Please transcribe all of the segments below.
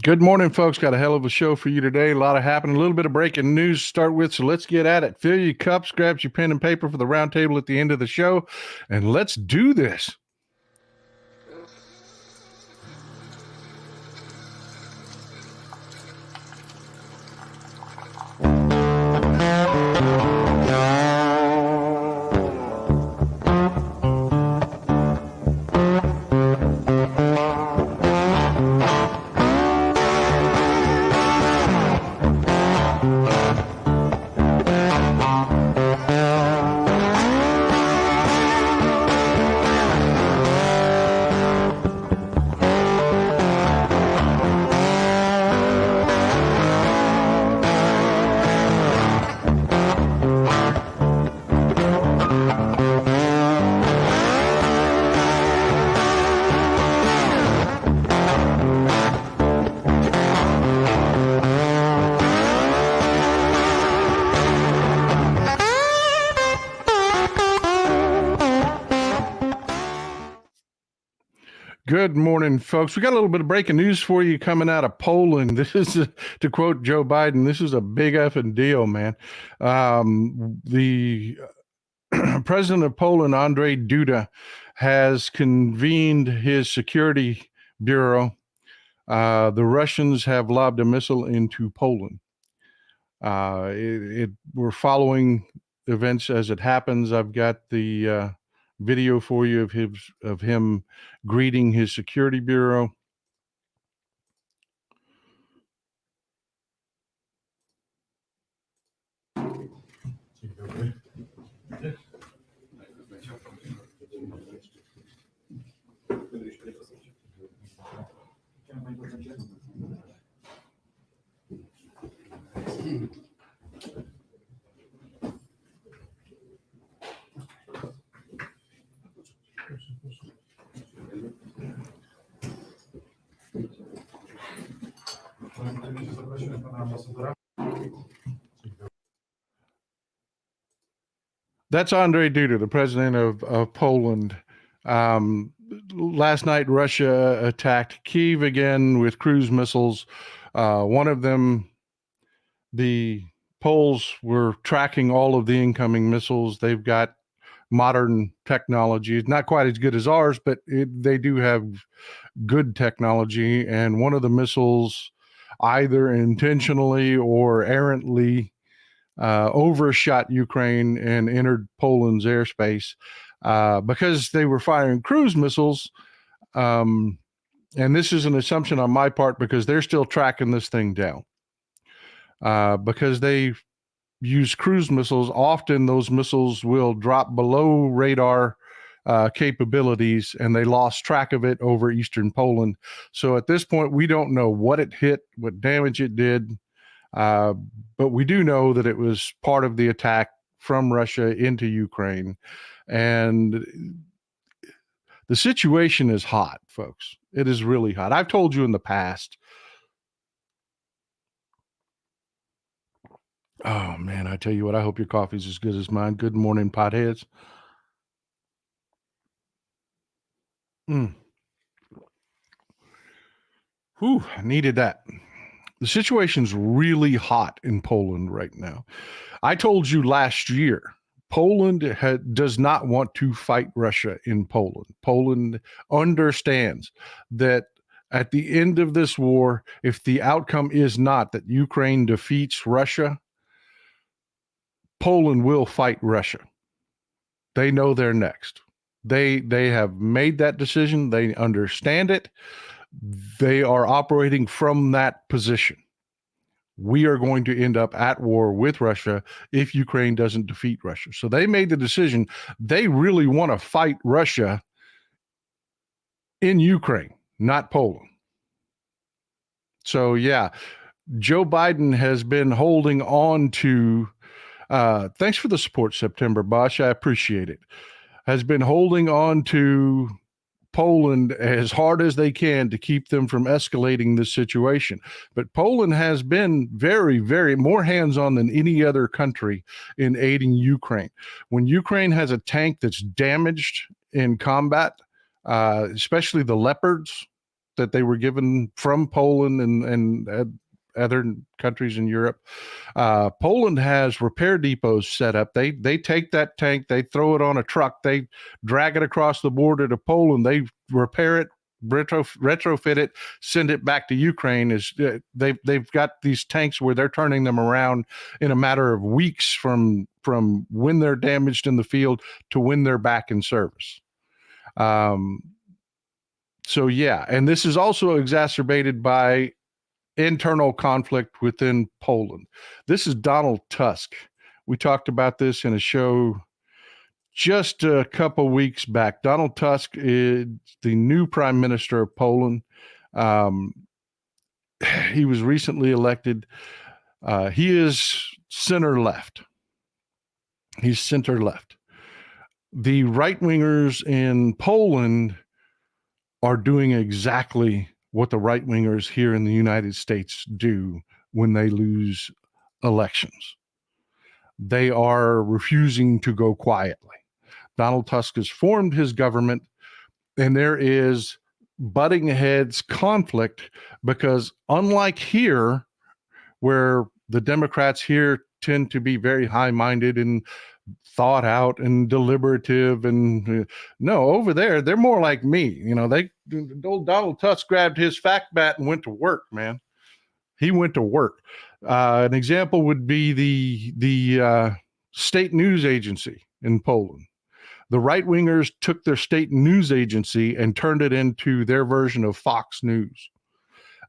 Good morning, folks. Got a hell of a show for you today. A lot of happening, a little bit of breaking news to start with. So let's get at it. Fill your cups, grab your pen and paper for the round table at the end of the show, and let's do this. Good morning, folks. We got a little bit of breaking news for you coming out of Poland. This is, to quote Joe Biden, this is a big effing deal, man. The president of Poland, Andrzej Duda, has convened his security bureau. The Russians have lobbed a missile into Poland. We're following events as it happens. I've got the video for you of him greeting his security bureau. That's Andrzej Duda, the president of Poland. Last night, Russia attacked Kyiv again with cruise missiles. One of them, the Poles were tracking all of the incoming missiles. They've got modern technology. It's not quite as good as ours, but they do have good technology. And one of the missiles, either intentionally or errantly, overshot Ukraine and entered Poland's airspace because they were firing cruise missiles. And this is an assumption on my part because they're still tracking this thing down. Because they use cruise missiles, often those missiles will drop below radar capabilities, and they lost track of it over eastern Poland. So at this point, we don't know what it hit, what damage it did. But we do know that it was part of the attack from Russia into Ukraine. And the situation is hot, folks. It is really hot. I've told you in the past. Oh, man, I tell you what, I hope your coffee's as good as mine. Good morning, potheads. Whew, I needed that. The situation's really hot in Poland right now. I told you last year, Poland does not want to fight Russia in Poland. Poland understands that at the end of this war, if the outcome is not that Ukraine defeats Russia, Poland will fight Russia. They know they're next. They have made that decision. They understand it. They are operating from that position. We are going to end up at war with Russia if Ukraine doesn't defeat Russia. So they made the decision. They really want to fight Russia in Ukraine, not Poland. So, yeah, Joe Biden has been holding on to, thanks for the support, September Bosch. I appreciate it. Has been holding on to Poland as hard as they can to keep them from escalating this situation. But Poland has been very, very more hands-on than any other country in aiding Ukraine. When Ukraine has a tank that's damaged in combat, especially the Leopards, that they were given from Poland and other countries in Europe. Poland has repair depots set up. They take that tank, they throw it on a truck, they drag it across the border to Poland, they repair it, retrofit it, send it back to Ukraine. They've got these tanks where they're turning them around in a matter of weeks from when they're damaged in the field to when they're back in service. So yeah, and this is also exacerbated by internal conflict within Poland. This is Donald Tusk. We talked about this in a show just a couple weeks back. Donald Tusk is the new prime minister of Poland. He was recently elected. He is center left. He's center left. The right-wingers in Poland are doing exactly what the right-wingers here in the United States do when they lose elections. They are refusing to go quietly. Donald Tusk has formed his government, and there is butting heads conflict because unlike here, where the Democrats here tend to be very high-minded and thought out and deliberative, and no, over there they're more like me. You know, old Donald Tusk grabbed his fact bat and went to work, man. He went to work. An example would be the state news agency in Poland. The right-wingers took their state news agency and turned it into their version of Fox News.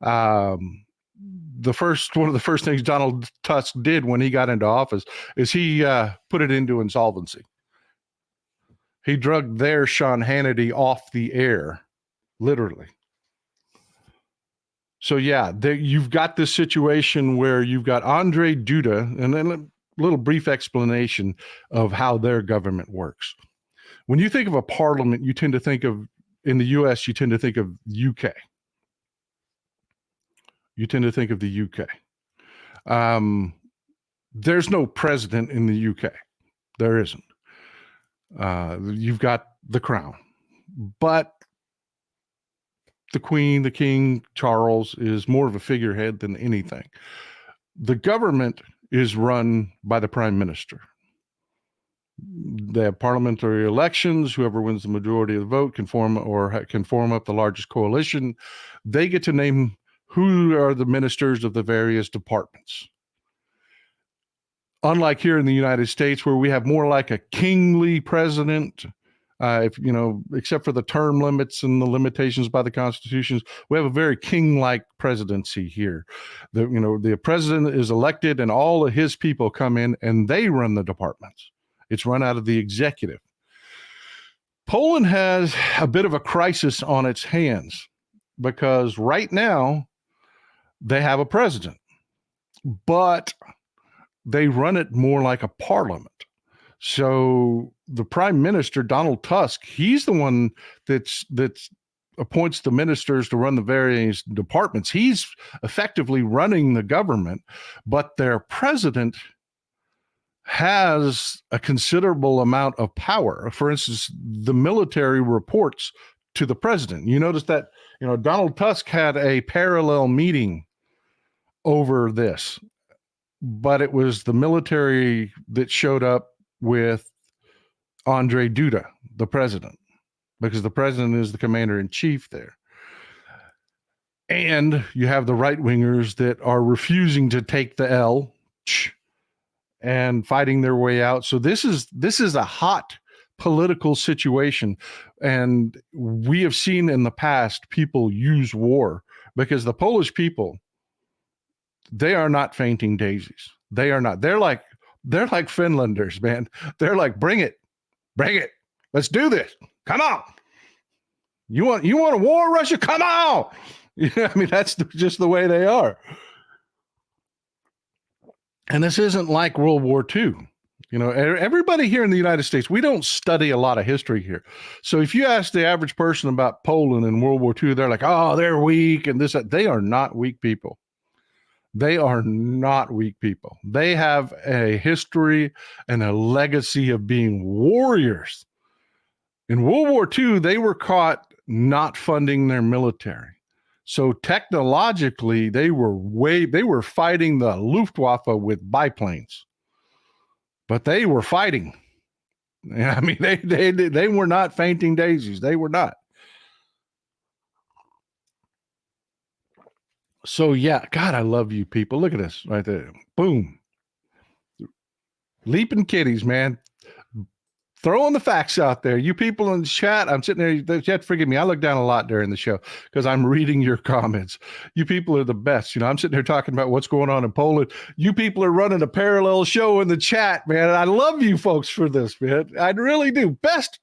One of the first things Donald Tusk did when he got into office is he put it into insolvency. He drugged their Sean Hannity off the air, literally. So yeah, you've got this situation where you've got Andre Duda, and then a little brief explanation of how their government works. When you think of a parliament, you tend to think of, in the U.S., you tend to think of UK. You tend to think of the UK. There's no president in the UK. There isn't. You've got the crown. But the Queen, the King, Charles is more of a figurehead than anything. The government is run by the prime minister. They have parliamentary elections. Whoever wins the majority of the vote can form up the largest coalition. They get to name who are the ministers of the various departments. Unlike here in the United States, where we have more like a kingly president, except for the term limits and the limitations by the constitutions, we have a very king-like presidency here. The president is elected, and all of his people come in and they run the departments. It's run out of the executive. Poland has a bit of a crisis on its hands because right now they have a president, but they run it more like a parliament. So the prime minister, Donald Tusk, he's the one that's appoints the ministers to run the various departments. He's effectively running the government, but their president has a considerable amount of power. For instance, the military reports to the president. You notice that, Donald Tusk had a parallel meeting over this, but it was the military that showed up with Andre Duda, the president, because the president is the commander-in-chief there. And you have the right-wingers that are refusing to take the L and fighting their way out. So this is a hot political situation. And we have seen in the past people use war, because the Polish people, they are not fainting daisies. They are not. They're like Finlanders, man. They're like, bring it. Let's do this. Come on. You want a war, Russia? Come on. That's just the way they are. And this isn't like World War II. Everybody here in the United States, we don't study a lot of history here. So if you ask the average person about Poland in World War II, they're like, oh, they're weak and this, that. They are not weak people. They are not weak people. They have a history and a legacy of being warriors. In World War II, they were caught not funding their military. So technologically, they were fighting the Luftwaffe with biplanes, but they were fighting. I mean, they were not fainting daisies. They were not. So yeah, God, I love you people. Look at this right there. Boom. Leaping kitties, man. Throwing the facts out there. You people in the chat, I'm sitting there. The chat, forgive me. I look down a lot during the show because I'm reading your comments. You people are the best. I'm sitting here talking about what's going on in Poland. You people are running a parallel show in the chat, man. I love you folks for this, man. I really do. Best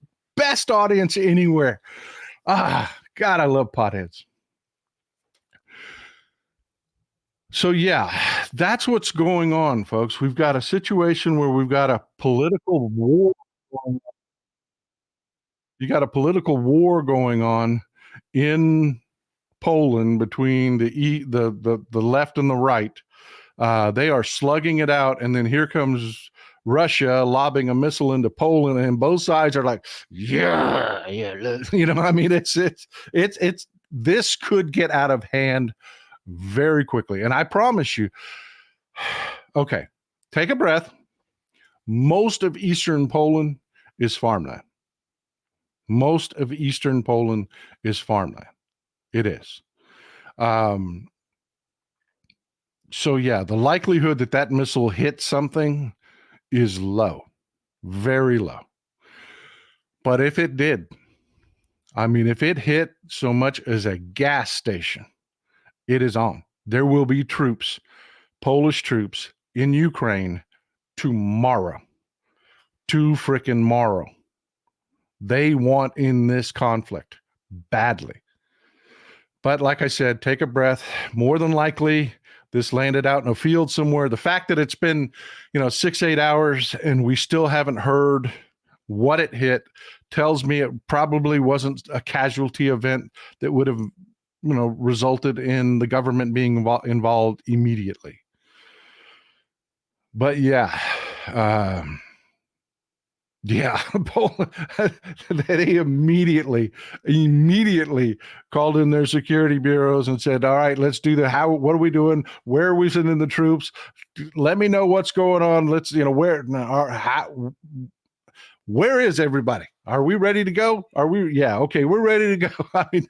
audience anywhere. God, I love potheads. So yeah, that's what's going on, folks. We've got a situation where we've got a political war. You got a political war going on in Poland between the left and the right. They are slugging it out, and then here comes Russia lobbing a missile into Poland, and both sides are like, yeah. I mean, it's this could get out of hand very quickly, and I promise you. Okay, take a breath. Most of eastern Poland is farmland. Most of eastern Poland is farmland. It is. So yeah, the likelihood that missile hit something is low, very low. But if it did, I mean, if it hit so much as a gas station, it is on. There will be troops, Polish troops in Ukraine tomorrow. Frickin' morrow. They want in this conflict badly. But like I said, take a breath. More than likely, this landed out in a field somewhere. The fact that it's been, 6-8 hours and we still haven't heard what it hit tells me it probably wasn't a casualty event that would have, resulted in the government being involved immediately. But yeah, they immediately called in their security bureaus and said, all right, let's do what are we doing? Where are we sending the troops? Let me know what's going on. Let's, where is everybody? Are we ready to go? Okay, we're ready to go. I mean,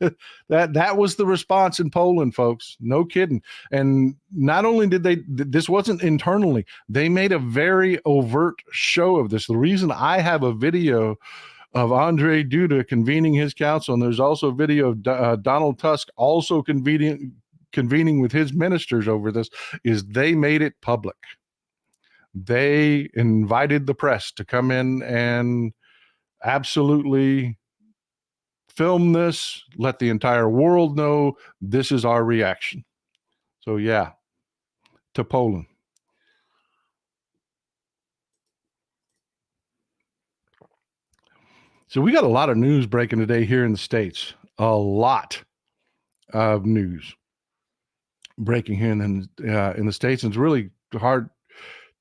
that was the response in Poland, folks. No kidding. And not only did this wasn't internally, they made a very overt show of this. The reason I have a video of Andre Duda convening his council, and there's also a video of Donald Tusk also convening with his ministers over this, is they made it public. They invited the press to come in and absolutely film this, let the entire world know this is our reaction. So yeah, to Poland. So we got a lot of news breaking today here in the States. A lot of news breaking here in the States. And it's really hard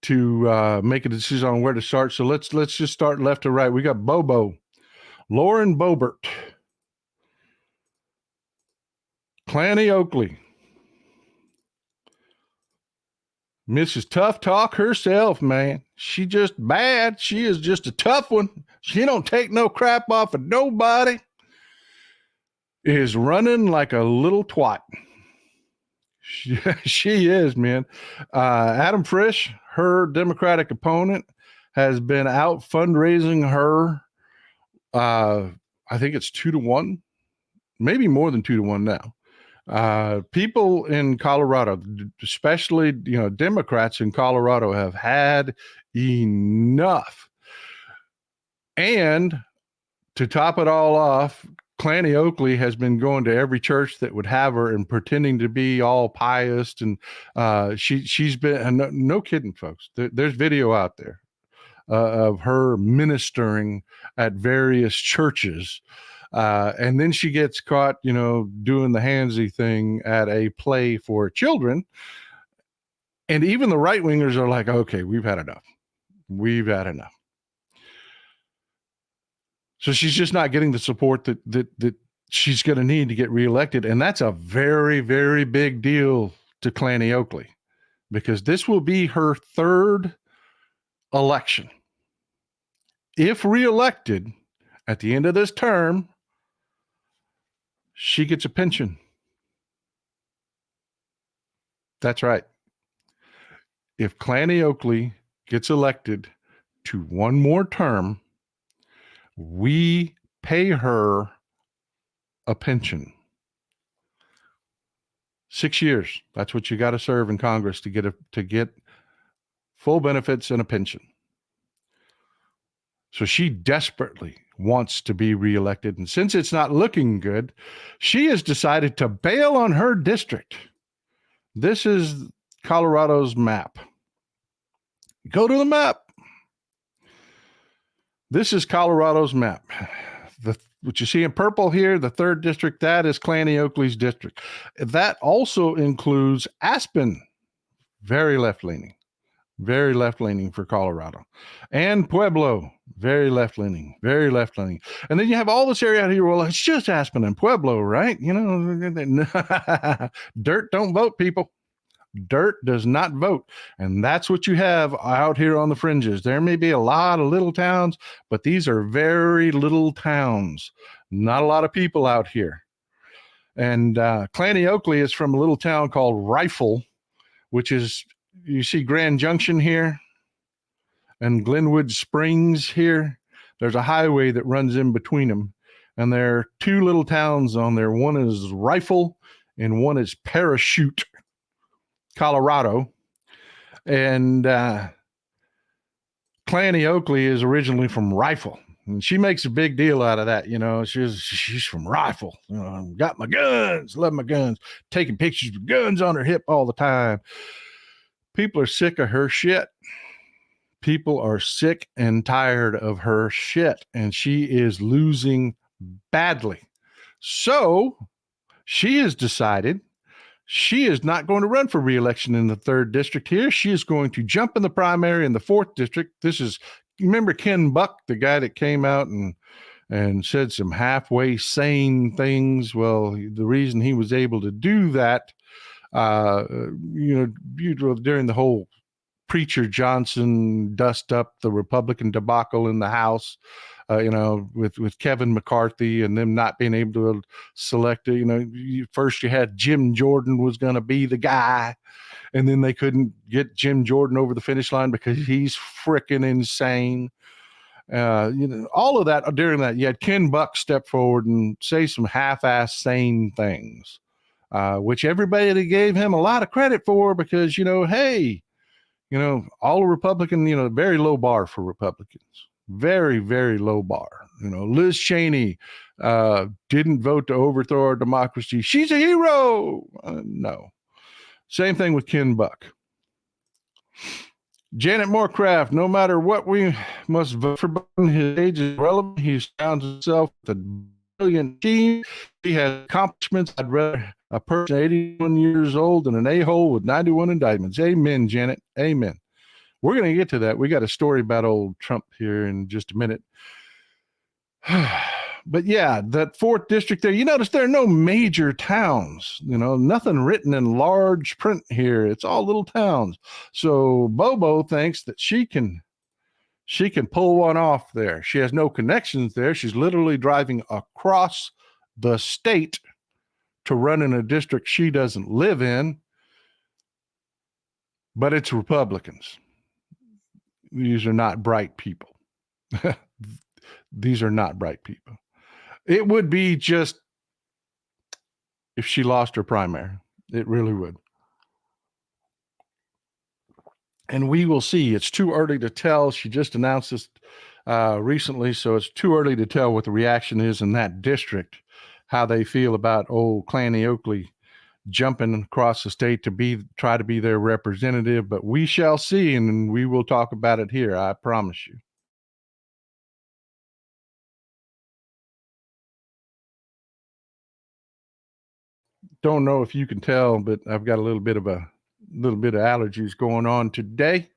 to make a decision on where to start. So let's just start left to right. We got Lauren Boebert, Clanny Oakley, Mrs. Tough Talk herself, man. She just bad. She is just a tough one. She don't take no crap off of nobody. Is running like a little twat. She is, man. Adam Frisch, her Democratic opponent, has been out fundraising her. I think it's 2-1, maybe more than 2-1 now. People in Colorado, especially, Democrats in Colorado, have had enough. And to top it all off, Clanny Oakley has been going to every church that would have her and pretending to be all pious. And she's been, no kidding, folks. There's video out there of her ministering at various churches. And then she gets caught, doing the handsy thing at a play for children. And even the right wingers are like, okay, we've had enough. We've had enough. So she's just not getting the support that she's going to need to get reelected. And that's a very, very big deal to Clanny Oakley, because this will be her third election. If reelected at the end of this term, she gets a pension. That's right. If Clanny Oakley gets elected to one more term, we pay her a pension. 6 years. That's what you got to serve in Congress to get full benefits and a pension. So she desperately wants to be reelected. And since it's not looking good, she has decided to bail on her district. This is Colorado's map. Go to the map. This is Colorado's map. What you see in purple here, the 3rd district, that is Clanny Oakley's district. That also includes Aspen, very left-leaning for Colorado. And Pueblo, very left-leaning. And then you have all this area out here, well, it's just Aspen and Pueblo, right? You know, dirt don't vote, people. Dirt does not vote. And that's what you have out here on the fringes. There may be a lot of little towns, but these are very little towns. Not a lot of people out here. And Clanny Oakley is from a little town called Rifle, which is, you see Grand Junction here and Glenwood Springs here. There's a highway that runs in between them. And there are 2 little towns on there. One is Rifle and one is Parachute, Colorado. And Clanny Oakley is originally from Rifle, and she makes a big deal out of that. You know, she's from Rifle. You know, got my guns, love my guns, taking pictures with guns on her hip all the time. People are sick of her shit. People are sick and tired of her shit, and she is losing badly. So she has decided she is not going to run for re-election in the 3rd district here. She is going to jump in the primary in the 4th district. This is, remember Ken Buck, the guy that came out and said some halfway sane things? Well, the reason he was able to do that, during the whole Preacher Johnson dust up the Republican debacle in the House, with Kevin McCarthy and them not being able to select it. First you had Jim Jordan was going to be the guy, and then they couldn't get Jim Jordan over the finish line because he's freaking insane. All of that during that, you had Ken Buck step forward and say some half-ass sane things, which everybody gave him a lot of credit for because, hey, all Republican, very low bar for Republicans. Very, very low bar. Liz Cheney didn't vote to overthrow our democracy. She's a hero. No. Same thing with Ken Buck. Janet Moorcraft, no matter what we must vote for Biden, his age is relevant. He surrounds himself with a brilliant team. He has accomplishments. I'd rather a person 81 years old than an a-hole with 91 indictments. Amen, Janet. Amen. We're going to get to that. We got a story about old Trump here in just a minute. But yeah, that 4th district there, you notice there are no major towns, nothing written in large print here. It's all little towns. So Bobo thinks that she can pull one off there. She has no connections there. She's literally driving across the state to run in a district she doesn't live in, but it's Republicans. These are not bright people. These are not bright people. It would be just if she lost her primary. It really would. And we will see. It's too early to tell. She just announced this recently, so it's too early to tell what the reaction is in that district, how they feel about old Clanny Oakley jumping across the state to try to be their representative. But we shall see, and we will talk about it here. I promise you. Don't know if you can tell, but I've got a little bit of allergies going on today.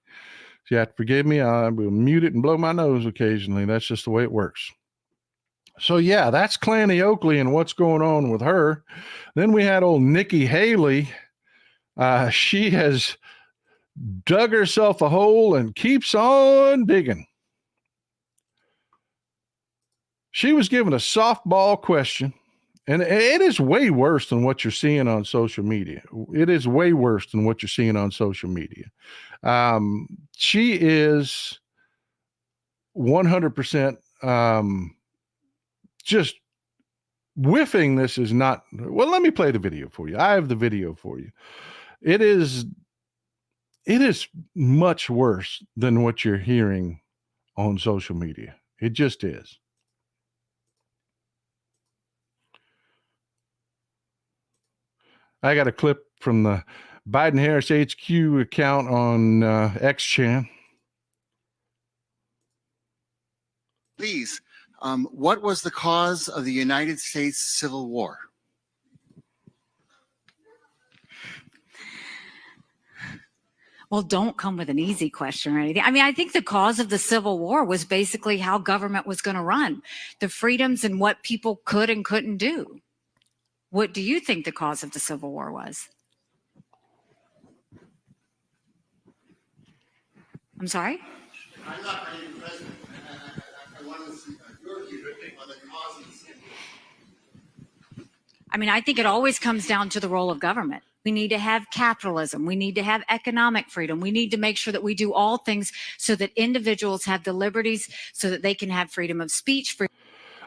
So you have to forgive me. I will mute it and blow my nose occasionally. That's just the way it works. So yeah, that's Clanny Oakley and what's going on with her. Then we had old Nikki Haley. She has dug herself a hole and keeps on digging. She was given a softball question, and it is way worse than what you're seeing on social media. It is way worse than what you're seeing on social media. She is 100% just whiffing. This is not, well, let me play the video for you. I have the video for you. It is much worse than what you're hearing on social media. It just is. I got a clip from the Biden Harris HQ account on X-Chan. Please, what was the cause of the United States Civil War? Well, don't come with an easy question or anything. I mean, I think the cause of the Civil War was basically how government was going to run, the freedoms and what people could and couldn't do. What do you think the cause of the Civil War was? I'm sorry? I'm not running for president. I want to see your view on the cause of the Civil War. I mean, I think it always comes down to the role of government. We need to have capitalism. We need to have economic freedom. We need to make sure that we do all things so that individuals have the liberties so that they can have freedom of speech.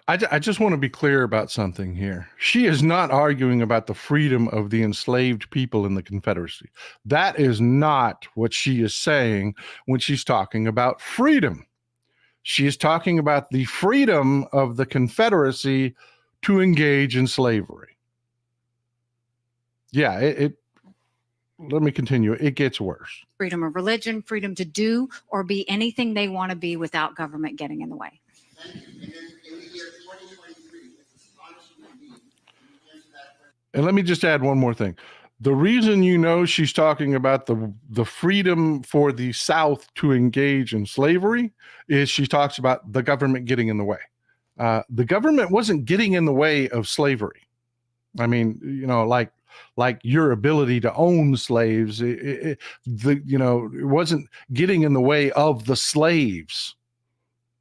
I just want to be clear about something here. She is not arguing about the freedom of the enslaved people in the Confederacy. That is not what she is saying when she's talking about freedom. She is talking about the freedom of the Confederacy to engage in slavery. Yeah, let me continue. It gets worse. Freedom of religion, freedom to do or be anything they want to be without government getting in the way. Thank you. And in the year 2023, it's astonishing to me. You answer that question. And let me just add one more thing. The reason you know she's talking about the freedom for the South to engage in slavery is she talks about the government getting in the way. The government wasn't getting in the way of slavery. I mean, you know, like your ability to own slaves, it wasn't getting in the way of the slaves.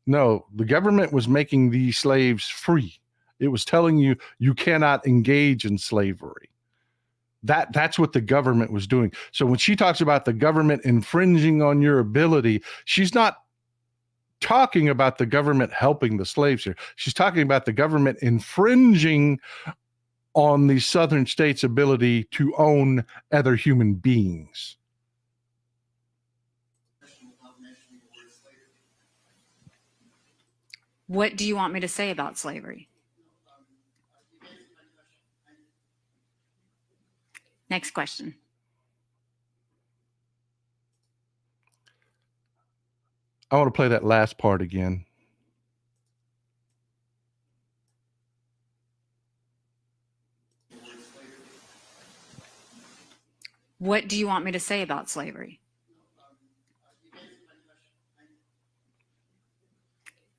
No, the government was making the slaves free. It was telling you you cannot engage in slavery. That's what the government was doing. So when she talks about the government infringing on your ability, she's not talking about the government helping the slaves here. She's talking about the government infringing on the southern states' ability to own other human beings. What do you want me to say about slavery? Next question. I want to play that last part again. What do you want me to say about slavery?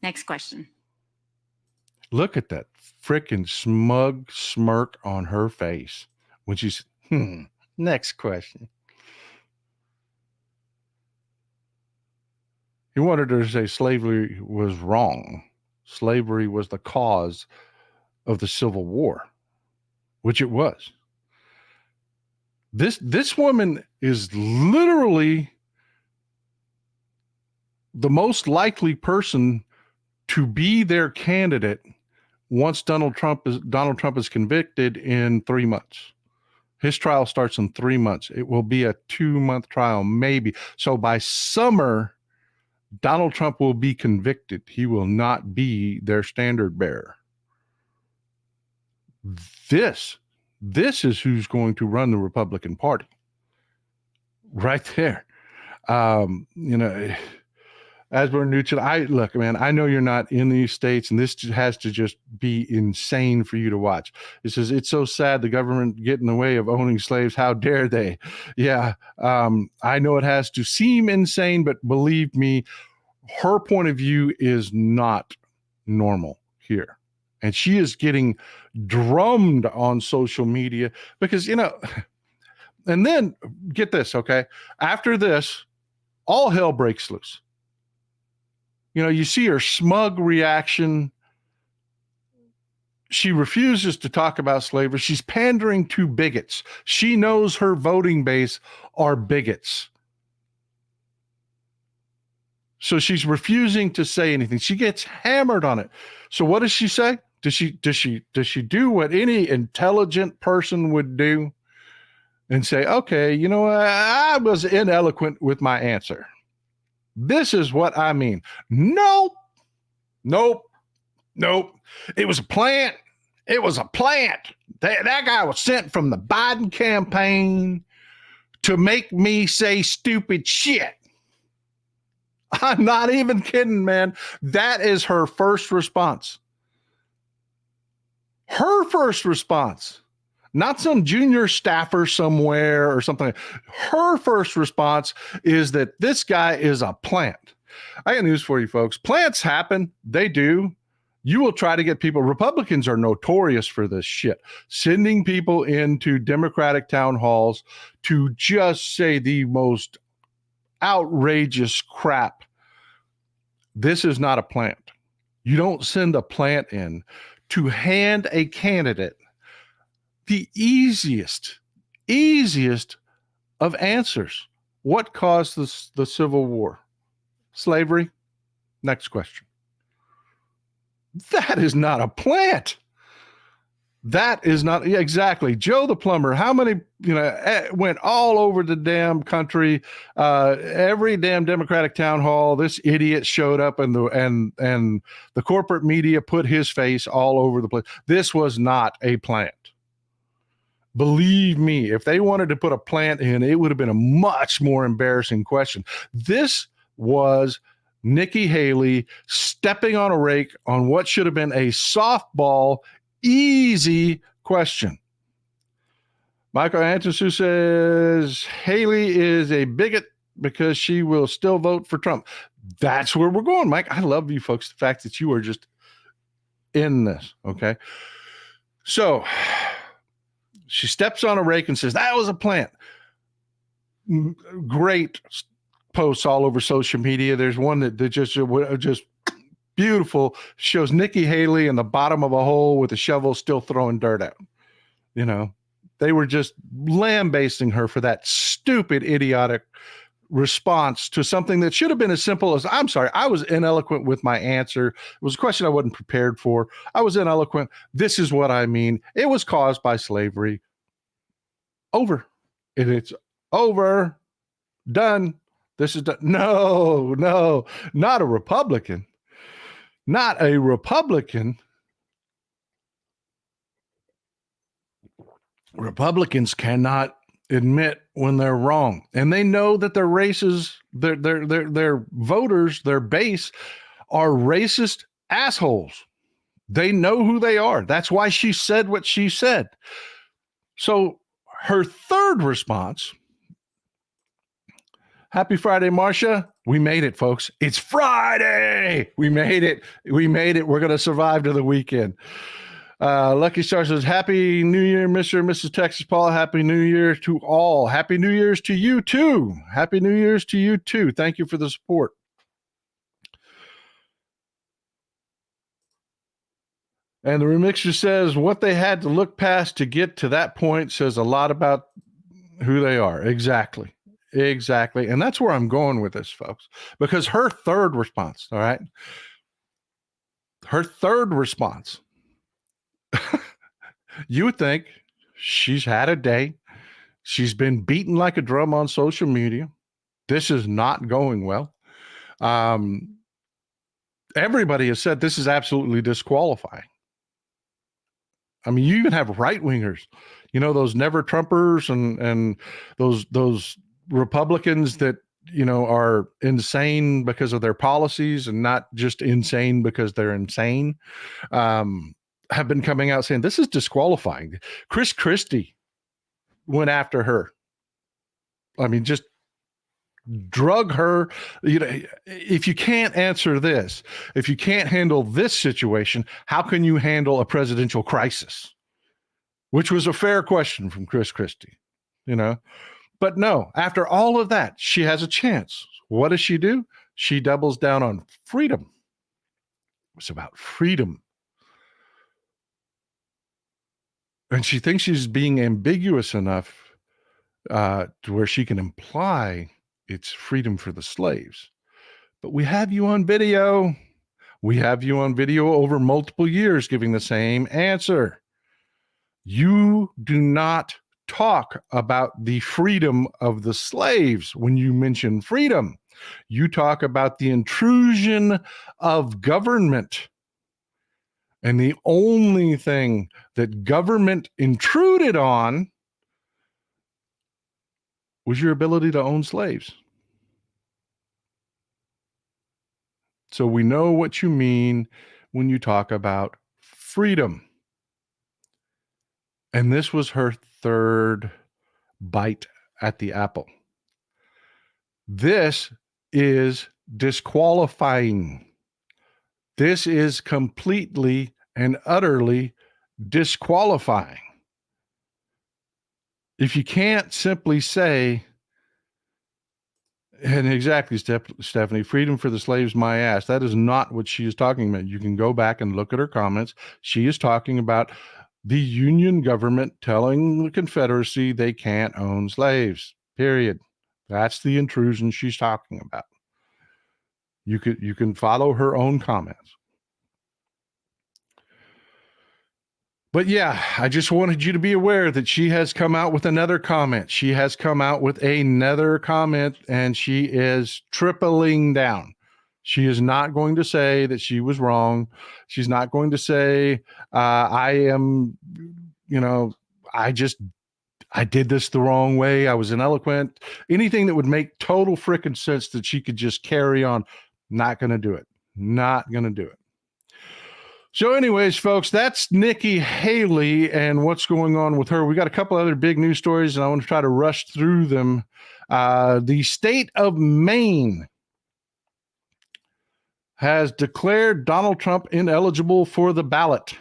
Next question. Look at that frickin' smug smirk on her face when she's, next question. He wanted her to say slavery was wrong. Slavery was the cause of the Civil War, which it was. This woman is literally the most likely person to be their candidate once Donald Trump is convicted in 3 months. His trial starts in 3 months. It will be a 2-month trial, maybe. So by summer, Donald Trump will be convicted. He will not be their standard bearer. This is who's going to run the Republican Party. Right there. Asbury Newton, look, man, I know you're not in these states, and this has to just be insane for you to watch. It says, it's so sad the government get in the way of owning slaves. How dare they? Yeah, I know it has to seem insane, but believe me, her point of view is not normal here. And she is getting drummed on social media because, and then get this, okay? After this, all hell breaks loose. You see her smug reaction. She refuses to talk about slavery. She's pandering to bigots. She knows her voting base are bigots. So she's refusing to say anything. She gets hammered on it. So what does she say? Does she do what any intelligent person would do and say, okay, I was ineloquent with my answer. This is what I mean. Nope. It was a plant. It was a plant. That guy was sent from the Biden campaign to make me say stupid shit. I'm not even kidding, man. That is her first response. Her first response, not some junior staffer somewhere or something. Her first response is that this guy is a plant. I got news for you, folks. Plants happen. They do. You will try to get people. Republicans are notorious for this shit, sending people into Democratic town halls to just say the most outrageous crap. This is not a plant. You don't send a plant in to hand a candidate the easiest of answers. What caused the Civil War? Slavery? Next question. That is not a plant. That is not, yeah, exactly. Joe the plumber, how many, went all over the damn country, every damn Democratic town hall. This idiot showed up and the corporate media put his face all over the place. This was not a plant. Believe me, if they wanted to put a plant in, it would have been a much more embarrassing question. This was Nikki Haley stepping on a rake on what should have been a softball, easy question. Michael Anderson says Haley is a bigot because she will still vote for Trump. That's where we're going, Mike. I love you folks. The fact that you are just in this. Okay. So she steps on a rake and says, that was a plant. Great posts all over social media. There's one that just beautiful, shows Nikki Haley in the bottom of a hole with a shovel still throwing dirt out. They were just lambasting her for that stupid, idiotic response to something that should have been as simple as, I'm sorry, I was ineloquent with my answer. It was a question I wasn't prepared for. I was ineloquent. This is what I mean. It was caused by slavery. Over. It's over. Done. This is done. No, not a Republican. Not a Republican. Republicans cannot admit when they're wrong, and they know that their races, their voters, their base are racist assholes. They know who they are. That's why she said what she said. So her third response, happy Friday, Marcia. We made it, folks. It's Friday. We made it. We're going to survive to the weekend. Lucky Star says, Happy New Year, Mr. and Mrs. Texas Paul. Happy New Year to all. Happy New Year's to you, too. Happy New Year's to you, too. Thank you for the support. And the remixer says, what they had to look past to get to that point says a lot about who they are. Exactly. And that's where I'm going with this, folks, because her third response, all right? Her third response, you would think she's had a day. She's been beaten like a drum on social media. This is not going well. Everybody has said this is absolutely disqualifying. I mean, you even have right-wingers, those never Trumpers and those Republicans that, are insane because of their policies and not just insane because they're insane, have been coming out saying this is disqualifying. Chris Christie went after her. I mean, just drug her. You know, if you can't answer this, if you can't handle this situation, how can you handle a presidential crisis? Which was a fair question from Chris Christie, you know. But no, after all of that, she has a chance. What does she do? She doubles down on freedom. It's about freedom. And she thinks she's being ambiguous enough to where she can imply it's freedom for the slaves. But we have you on video. We have you on video over multiple years giving the same answer. You do not talk about the freedom of the slaves when you mention freedom. You talk about the intrusion of government. And the only thing that government intruded on was your ability to own slaves. So we know what you mean when you talk about freedom. And this was her third bite at the apple. This is disqualifying. This is completely and utterly disqualifying. If you can't simply say, and exactly, Stephanie, freedom for the slaves, my ass, that is not what she is talking about. You can go back and look at her comments. She is talking about the Union government telling the Confederacy they can't own slaves, period. That's the intrusion she's talking about. You can follow her own comments. But yeah, I just wanted you to be aware that she has come out with another comment. She has come out with another comment, and she is tripling down. She is not going to say that she was wrong. She's not going to say, I am, I did this the wrong way. I was ineloquent. Anything that would make total frickin' sense that she could just carry on. Not going to do it. Not going to do it. So anyways, folks, that's Nikki Haley and what's going on with her. We got a couple other big news stories, and I want to try to rush through them. The state of Maine has declared Donald Trump ineligible for the ballot.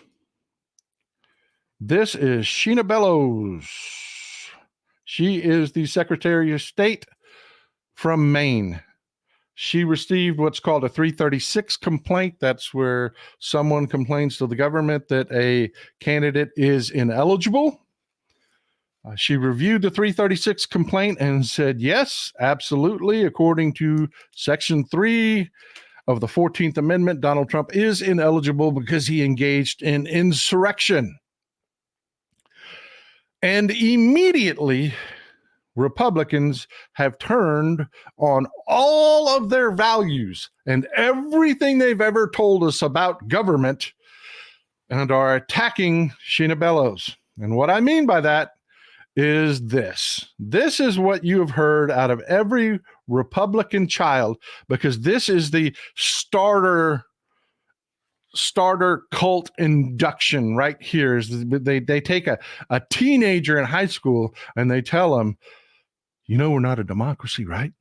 This is Sheena Bellows. She is the Secretary of State from Maine. She received what's called a 336 complaint. That's where someone complains to the government that a candidate is ineligible. She reviewed the 336 complaint and said, yes, absolutely. According to Section 3 of the 14th Amendment, Donald Trump is ineligible because he engaged in insurrection. And immediately, Republicans have turned on all of their values and everything they've ever told us about government and are attacking Sheena Bellows. And what I mean by that is this. This is what you have heard out of every Republican child, because this is the starter cult induction right here. Is they take a teenager in high school and they tell them, we're not a democracy, right?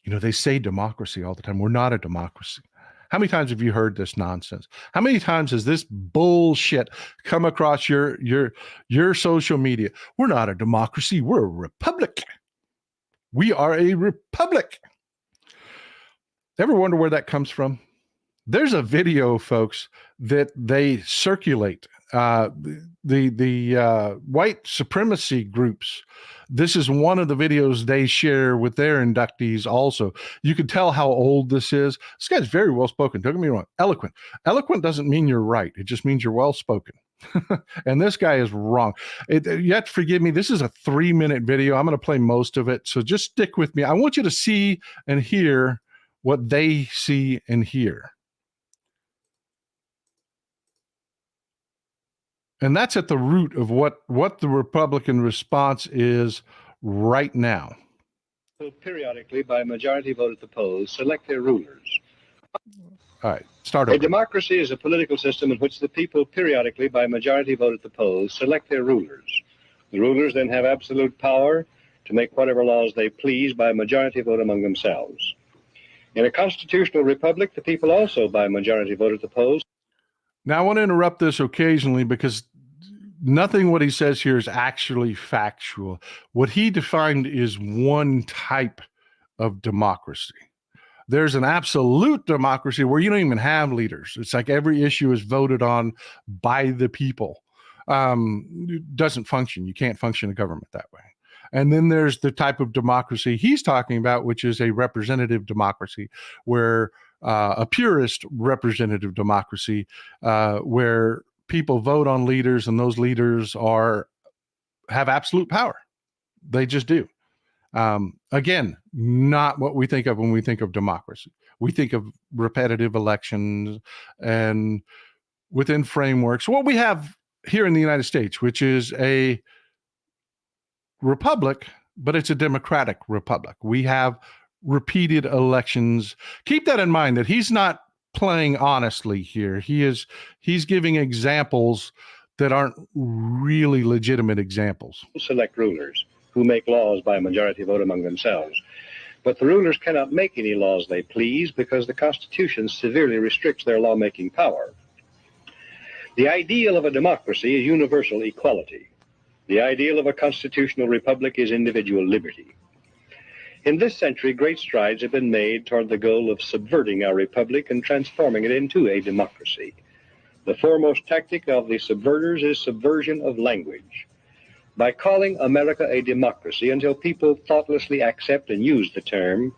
They say democracy all the time. We're not a democracy. How many times have you heard this nonsense? How many times has this bullshit come across your social media? We're not a democracy. We're a republic. We are a republic. Ever wonder where that comes from? There's a video, folks, that they circulate. The white supremacy groups. This is one of the videos they share with their inductees also. You can tell how old this is. This guy's very well spoken. Don't get me wrong. Eloquent. Eloquent doesn't mean you're right. It just means you're well spoken. And this guy is wrong. You have to forgive me. This is a 3-minute video. I'm going to play most of it. So just stick with me. I want you to see and hear what they see and hear. And that's at the root of what the Republican response is right now. Periodically, by majority vote at the polls, select their rulers. All right, start over. A democracy is a political system in which the people periodically, by majority vote at the polls, select their rulers. The rulers then have absolute power to make whatever laws they please by majority vote among themselves. In a constitutional republic, the people also by majority vote at the polls. Now, I want to interrupt this occasionally because nothing what he says here is actually factual. What he defined is one type of democracy. There's an absolute democracy where you don't even have leaders. It's like every issue is voted on by the people. It doesn't function. You can't function a government that way. And then there's the type of democracy he's talking about, which is a representative democracy, where a purist representative democracy, where people vote on leaders and those leaders have absolute power. They just do. Again, not what we think of when we think of democracy. We think of repetitive elections and within frameworks. What we have here in the United States, which is a republic, but it's a democratic republic. We have repeated elections. Keep that in mind, that he's not playing honestly here. He's giving examples that aren't really legitimate examples. Select rulers who make laws by majority vote among themselves. But the rulers cannot make any laws they please because the Constitution severely restricts their lawmaking power. The ideal of a democracy is universal equality. The ideal of a constitutional republic is individual liberty. In this century, great strides have been made toward the goal of subverting our republic and transforming it into a democracy. The foremost tactic of the subverters is subversion of language. By calling America a democracy until people thoughtlessly accept and use the term,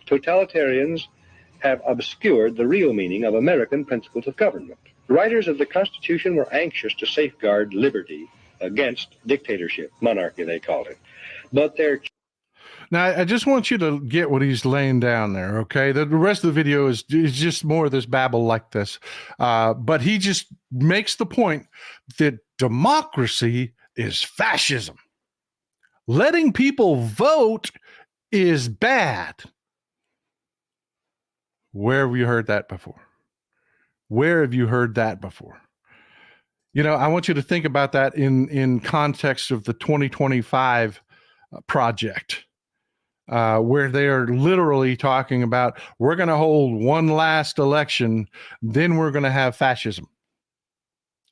totalitarians have obscured the real meaning of American principles of government. Writers of the Constitution were anxious to safeguard liberty against dictatorship, monarchy they called it. But their Now, I just want you to get what he's laying down there, okay? The rest of the video is just more of this babble like this. But he just makes the point that democracy is fascism. Letting people vote is bad. Where have you heard that before? Where have you heard that before? You know, I want you to think about that in context of the 2025 project, where they are literally talking about, we're going to hold one last election, then we're going to have fascism.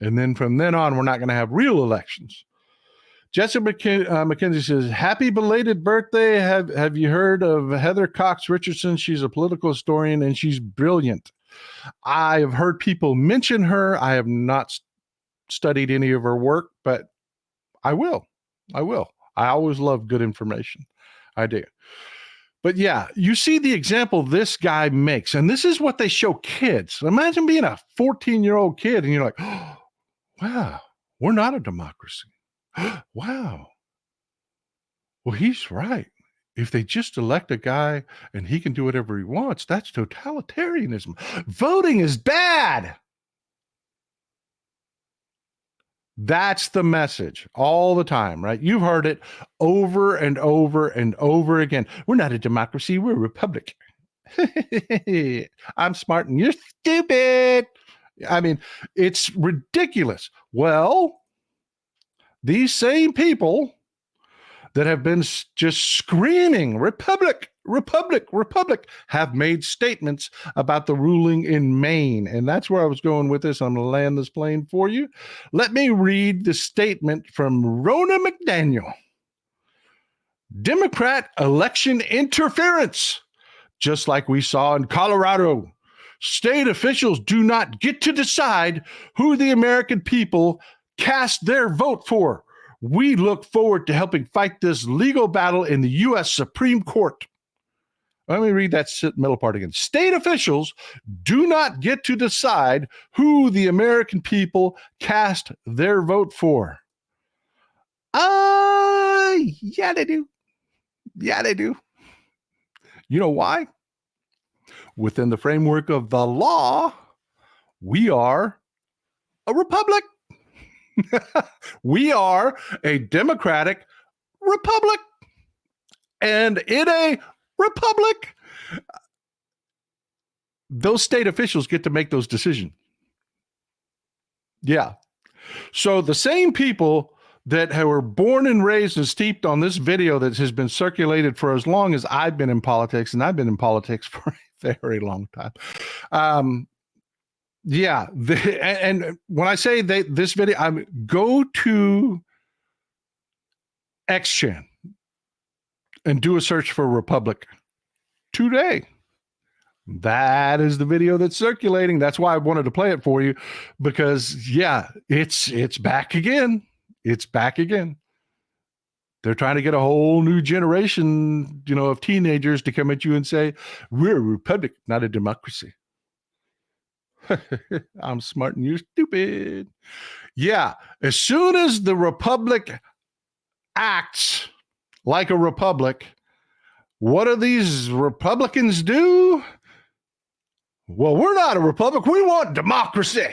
And then from then on, we're not going to have real elections. Jessica McKenzie says, happy belated birthday. Have you heard of Heather Cox Richardson? She's a political historian and she's brilliant. I have heard people mention her. I have not studied any of her work, but I will. I always love good information. I do. But yeah, you see the example this guy makes, and this is what they show kids. Imagine being a 14-year-old kid and you're like, oh, wow, we're not a democracy. Wow. Well, he's right. If they just elect a guy and he can do whatever he wants, that's totalitarianism. Voting is bad. That's the message all the time, right? You've heard it over and over and over again. We're not a democracy. We're a republic. I'm smart and you're stupid. I mean, it's ridiculous. Well, these same people that have been just screaming, Republic, Republic, Republic, have made statements about the ruling in Maine. And that's where I was going with this. I'm going to land this plane for you. Let me read the statement from Ronna McDaniel. Democrat election interference, just like we saw in Colorado. State officials do not get to decide who the American people cast their vote for. We look forward to helping fight this legal battle in the U.S. Supreme Court. Let me read that middle part again. State officials do not get to decide who the American people cast their vote for. Yeah, they do. Yeah, they do. You know why? Within the framework of the law, we are a republic. We are a democratic republic. And in a republic, those state officials get to make those decisions. Yeah. So the same people that were born and raised and steeped on this video that has been circulated for as long as I've been in politics, and I've been in politics for a very long time. And when I say this video, go to XChan and do a search for Republic today. That is the video that's circulating. That's why I wanted to play it for you, because it's back again. It's back again. They're trying to get a whole new generation, of teenagers to come at you and say, we're a republic, not a democracy. I'm smart and you're stupid. Yeah. As soon as the republic acts like a republic, what do these Republicans do? Well, we're not a republic. We want democracy.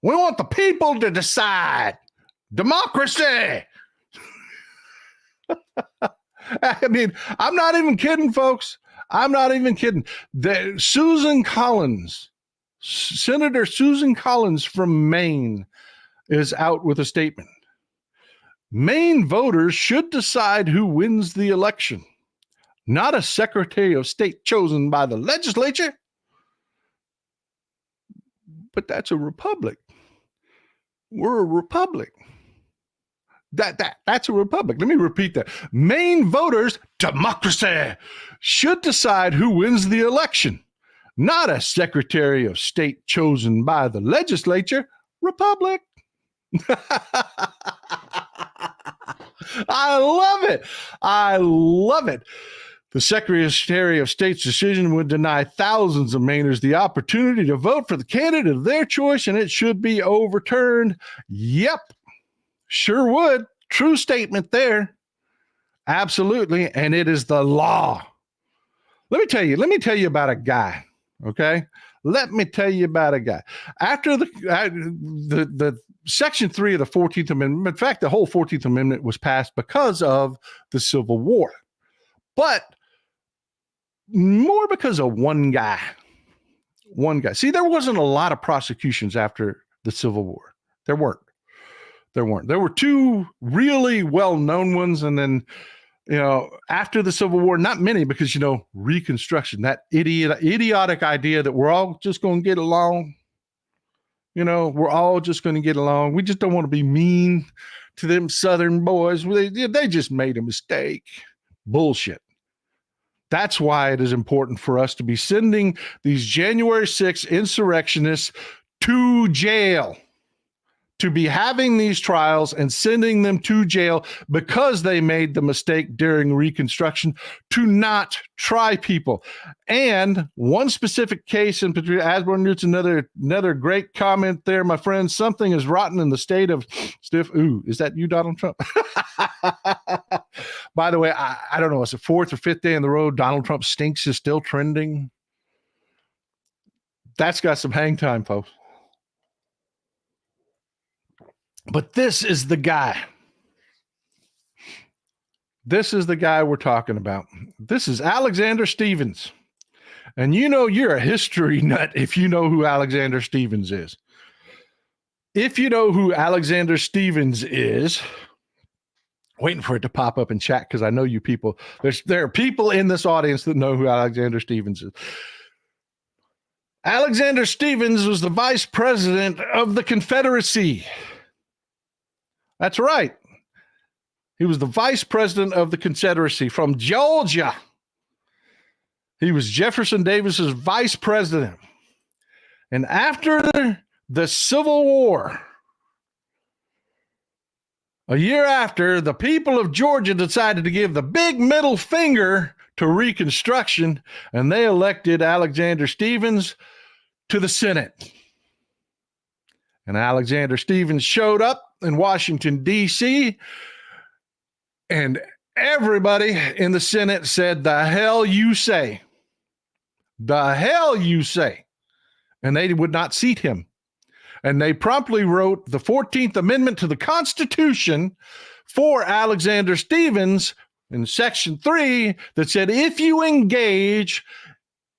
We want the people to decide. Democracy. I mean, I'm not even kidding, folks. I'm not even kidding. Senator Susan Collins from Maine is out with a statement. Maine voters should decide who wins the election, not a Secretary of State chosen by the legislature. But that's a republic. We're a republic. That's a republic. Let me repeat that. Maine voters, democracy, should decide who wins the election, not a Secretary of State chosen by the legislature. Republic. I love it. I love it. The Secretary of State's decision would deny thousands of Mainers the opportunity to vote for the candidate of their choice, and it should be overturned. Yep, sure would. True statement there. Absolutely, and it is the law. Let me tell you about a guy, okay? Let me tell you about a guy. After the Section 3 of the 14th Amendment, in fact, the whole 14th Amendment was passed because of the Civil War. But more because of one guy. See, there wasn't a lot of prosecutions after the Civil War. There weren't. There were two really well-known ones. And then, after the Civil War, not many, because, Reconstruction, that idiotic idea that we're all just going to get along. We're all just going to get along. We just don't want to be mean to them Southern boys. They just made a mistake. Bullshit. That's why it is important for us to be sending these January 6th insurrectionists to jail, to be having these trials and sending them to jail because they made the mistake during Reconstruction to not try people. And one specific case in particular, Asborn Newt's another great comment there, my friend. Something is rotten in the state of stiff. Ooh, is that you, Donald Trump? By the way, I don't know. It's the fourth or fifth day in the road. Donald Trump stinks is still trending. That's got some hang time, folks. But this is the guy. This is the guy we're talking about. This is Alexander Stephens. And you're a history nut if you know who Alexander Stephens is. If you know who Alexander Stephens is, waiting for it to pop up in chat because I know you people. There are people in this audience that know who Alexander Stephens is. Alexander Stephens was the vice president of the Confederacy. That's right. He was the vice president of the Confederacy from Georgia. He was Jefferson Davis's vice president. And after the Civil War, a year after, the people of Georgia decided to give the big middle finger to Reconstruction, and they elected Alexander Stephens to the Senate. And Alexander Stephens showed up in Washington, D.C., and everybody in the Senate said, "The hell you say. The hell you say." And they would not seat him. And they promptly wrote the 14th Amendment to the Constitution for Alexander Stephens in Section 3 that said, if you engage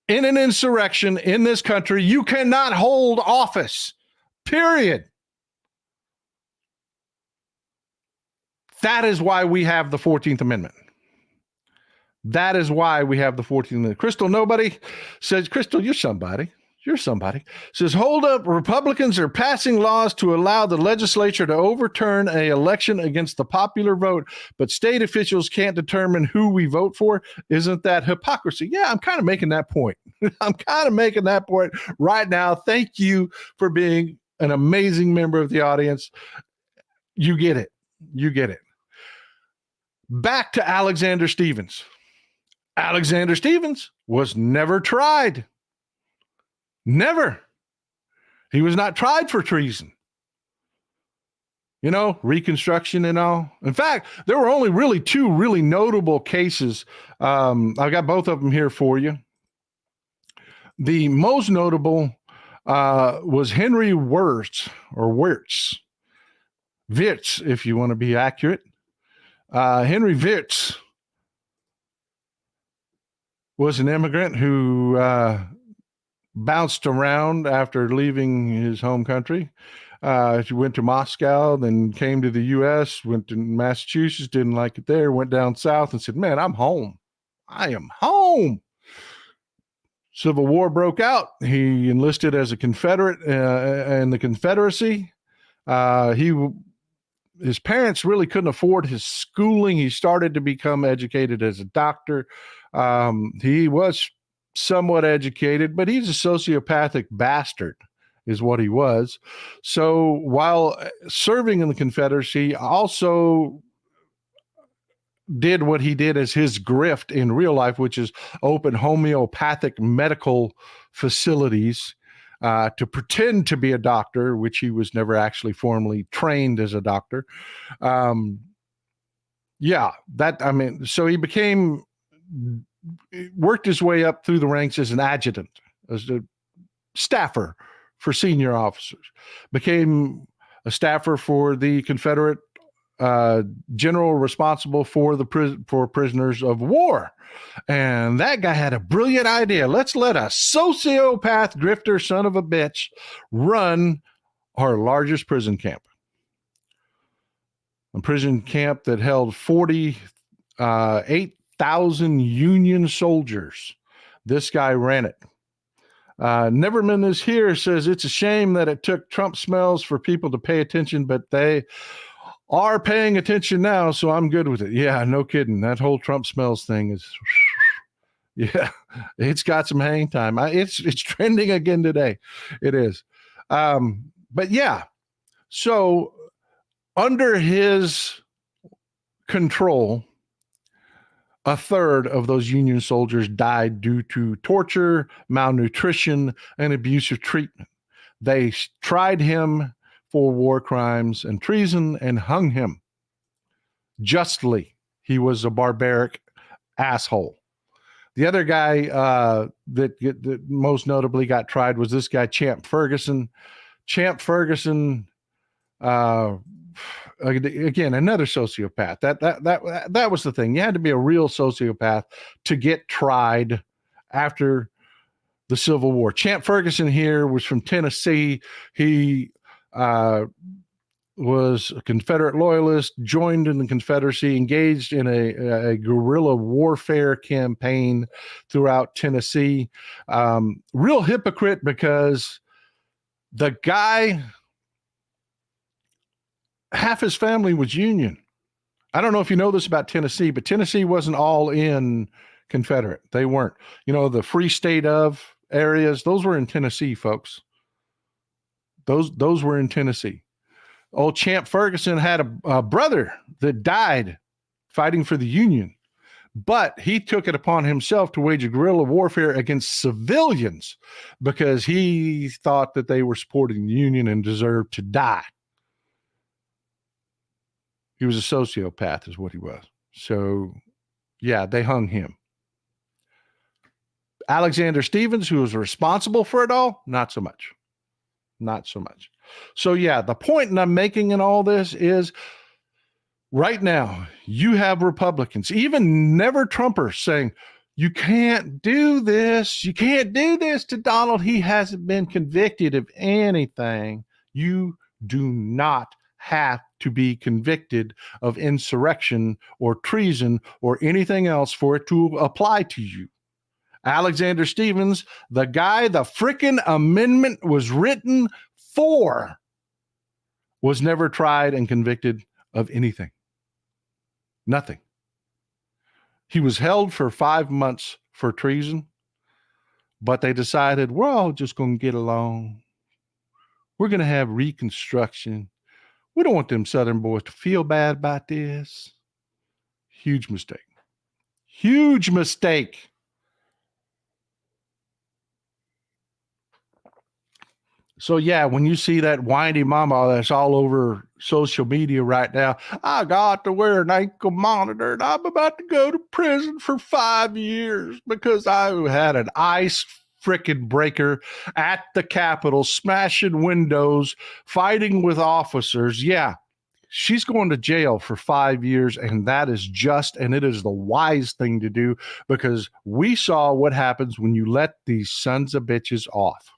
in an insurrection in this country, you cannot hold office. Period. That is why we have the 14th Amendment. That is why we have the 14th Amendment. Crystal Nobody says, Crystal, you're somebody. You're somebody. Says, hold up. Republicans are passing laws to allow the legislature to overturn an election against the popular vote, but state officials can't determine who we vote for. Isn't that hypocrisy? Yeah, I'm kind of making that point. I'm kind of making that point right now. Thank you for being an amazing member of the audience. You get it. You get it. Back to Alexander Stephens. Alexander Stephens was never tried. Never. He was not tried for treason. You know, Reconstruction and all. In fact, there were only really two really notable cases. I've got both of them here for you. The most notable was Henry Wirz, or Wirtz, if you want to be accurate. Henry Wirz was an immigrant who bounced around after leaving his home country. He went to Moscow, then came to the U.S., went to Massachusetts, didn't like it there, went down south and said, man, I'm home. I am home. Civil War broke out. He enlisted as a Confederate in the Confederacy. His parents really couldn't afford his schooling. He started to become educated as a doctor. He was somewhat educated, but he's a sociopathic bastard is what he was. So while serving in the Confederacy, also did what he did as his grift in real life, which is open homeopathic medical facilities to pretend to be a doctor, which he was never actually formally trained as a doctor. So he worked his way up through the ranks as an adjutant, as a staffer for senior officers, became a staffer for the Confederate general responsible for for prisoners of war. And that guy had a brilliant idea. Let's let a sociopath grifter son of a bitch run our largest prison camp. A prison camp that held 48,000 Union soldiers. This guy ran it. Neverman is here, says it's a shame that it took Trump smells for people to pay attention, but they are paying attention now, so I'm good with it. Yeah, no kidding. That whole Trump smells thing is, yeah, it's got some hang time. It's trending again today. It is. But yeah, so under his control, a third of those Union soldiers died due to torture, malnutrition, and abusive treatment. They tried him for war crimes and treason and hung him justly. He was a barbaric asshole. The other guy that most notably got tried was this guy, Champ Ferguson. Champ Ferguson, again, another sociopath. That was the thing. You had to be a real sociopath to get tried after the Civil War. Champ Ferguson here was from Tennessee. He was a Confederate loyalist, joined in the Confederacy, engaged in a guerrilla warfare campaign throughout Tennessee. Real hypocrite, because the guy, half his family was Union. I don't know if you know this about Tennessee, but Tennessee wasn't all in Confederate. They weren't. You know, the free state of areas, those were in Tennessee, folks. Those were in Tennessee. Old Champ Ferguson had a brother that died fighting for the Union, but he took it upon himself to wage a guerrilla warfare against civilians because he thought that they were supporting the Union and deserved to die. He was a sociopath is what he was. So, yeah, they hung him. Alexander Stephens, who was responsible for it all, not so much. Not so much. So, yeah, the point I'm making in all this is right now, you have Republicans, even never Trumpers, saying, you can't do this. You can't do this to Donald. He hasn't been convicted of anything. You do not have to be convicted of insurrection or treason or anything else for it to apply to you. Alexander Stevens, the guy the frickin' amendment was written for, was never tried and convicted of anything. Nothing. He was held for 5 months for treason, but they decided we're all just going to get along. We're going to have Reconstruction. We don't want them Southern boys to feel bad about this. Huge mistake. Huge mistake. So, yeah, when you see that whiny mama that's all over social media right now, I got to wear an ankle monitor and I'm about to go to prison for 5 years because I had an ice frickin' breaker at the Capitol, smashing windows, fighting with officers. Yeah, she's going to jail for 5 years, and that is just, and it is the wise thing to do because we saw what happens when you let these sons of bitches off.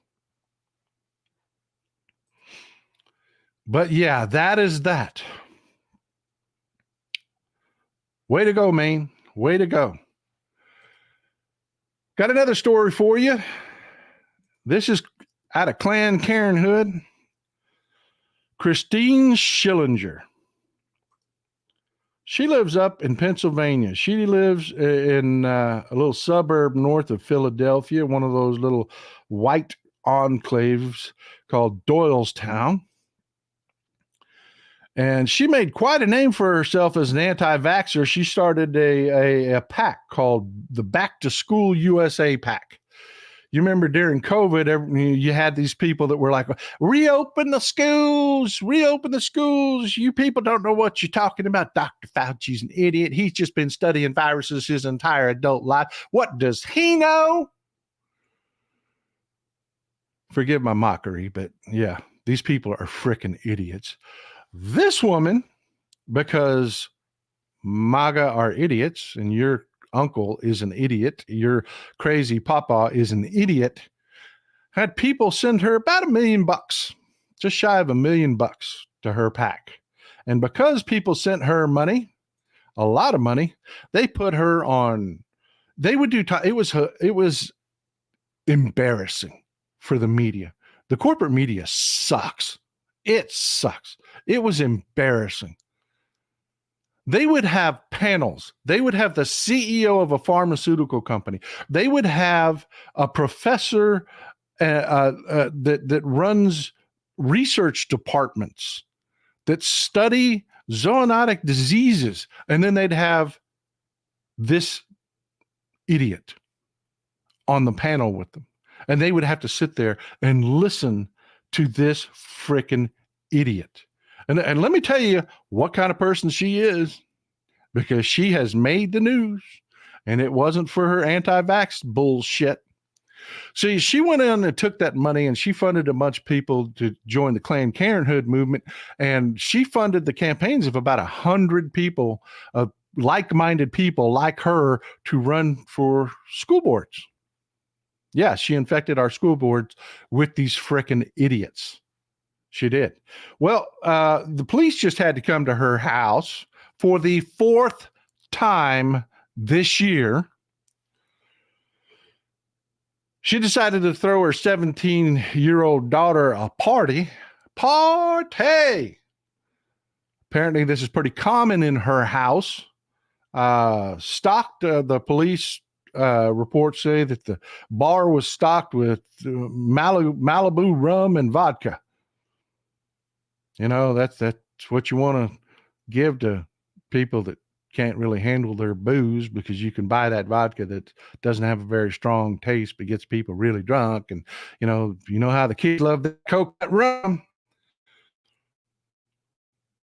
But yeah, that is that. Way to go, Maine. Way to go. Got another story for you. This is out of Planned Parenthood. Christine Schillinger. She lives up in Pennsylvania. She lives in a little suburb north of Philadelphia, one of those little white enclaves called Doylestown. And she made quite a name for herself as an anti-vaxxer. She started a PAC called the Back to School USA PAC. You remember during COVID, you had these people that were like, reopen the schools, reopen the schools. You people don't know what you're talking about. Dr. Fauci's an idiot. He's just been studying viruses his entire adult life. What does he know? Forgive my mockery, but yeah, these people are freaking idiots. This woman, because MAGA are idiots and your uncle is an idiot, your crazy papa is an idiot, had people send her about $1 million, just shy of $1 million to her PAC. And because people sent her money, a lot of money, they put her on, they would do, it was embarrassing for the media. The corporate media sucks. It sucks. It was embarrassing. They would have panels. They would have the CEO of a pharmaceutical company. They would have a professor that runs research departments that study zoonotic diseases. And then they'd have this idiot on the panel with them. And they would have to sit there and listen to this freaking idiot. And let me tell you what kind of person she is, because she has made the news, and it wasn't for her anti-vax bullshit. See, she went in and took that money and she funded a bunch of people to join the Planned Parenthood movement, and she funded the campaigns of about 100 people, like-minded people like her, to run for school boards. Yeah, she infected our school boards with these frickin' idiots. She did. Well, the police just had to come to her house for the 4th time this year. She decided to throw her 17-year-old daughter a party. Party! Apparently, this is pretty common in her house. The police reports say that the bar was stocked with Malibu rum and vodka. You know, that's what you want to give to people that can't really handle their booze, because you can buy that vodka that doesn't have a very strong taste but gets people really drunk. And you know how the kids love the coconut rum.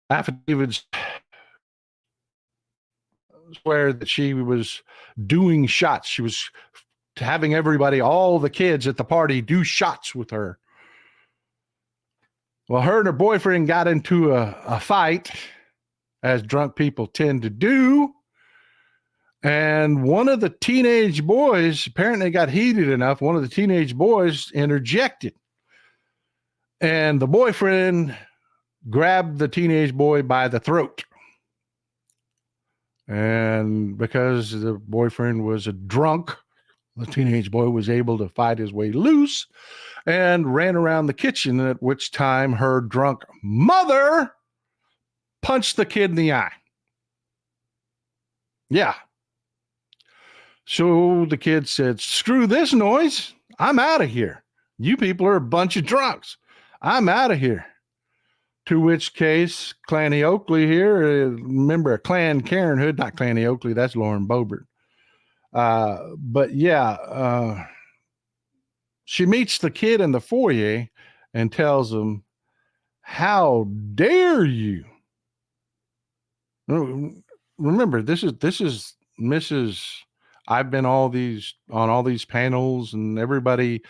Affidavits swear that she was doing shots. She was having everybody, all the kids at the party, do shots with her. Well, her and her boyfriend got into a fight, as drunk people tend to do. And one of the teenage boys, apparently got heated enough, one of the teenage boys interjected. And the boyfriend grabbed the teenage boy by the throat. And because the boyfriend was a drunk, the teenage boy was able to fight his way loose and ran around the kitchen, at which time her drunk mother punched the kid in the eye. Yeah. So the kid said, "Screw this noise. I'm out of here. You people are a bunch of drunks. I'm out of here." To which case, Clanny Oakley here, remember Clan Carenhood, not Clanny Oakley, that's Lauren Boebert. But yeah, she meets the kid in the foyer and tells him, "How dare you?" Remember, this is Mrs. I've been on all these panels, and everybody,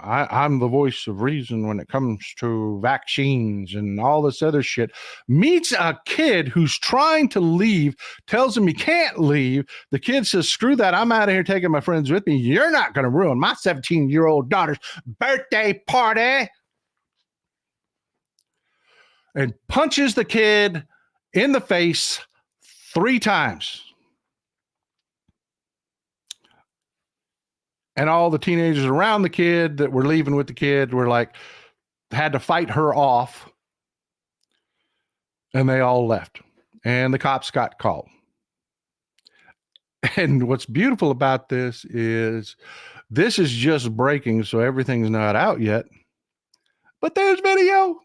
I'm the voice of reason when it comes to vaccines and all this other shit. Meets a kid who's trying to leave, tells him he can't leave. The kid says, "Screw that. I'm out of here taking my friends with me. You're not going to ruin my 17-year-old daughter's birthday party." And punches the kid in the face 3 times. And all the teenagers around the kid that were leaving with the kid were like, had to fight her off. And they all left. And the cops got called. And what's beautiful about this is just breaking, so everything's not out yet. But there's video.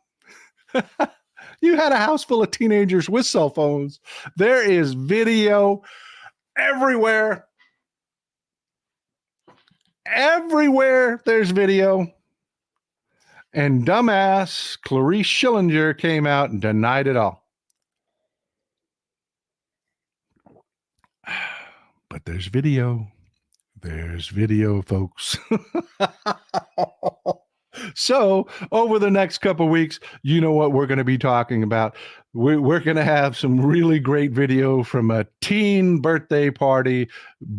You had a house full of teenagers with cell phones. There is video everywhere. Everywhere there's video. And dumbass Clarice Schillinger came out and denied it all. But there's video. There's video, folks. So over the next couple of weeks, you know what we're going to be talking about. We're going to have some really great video from a teen birthday party,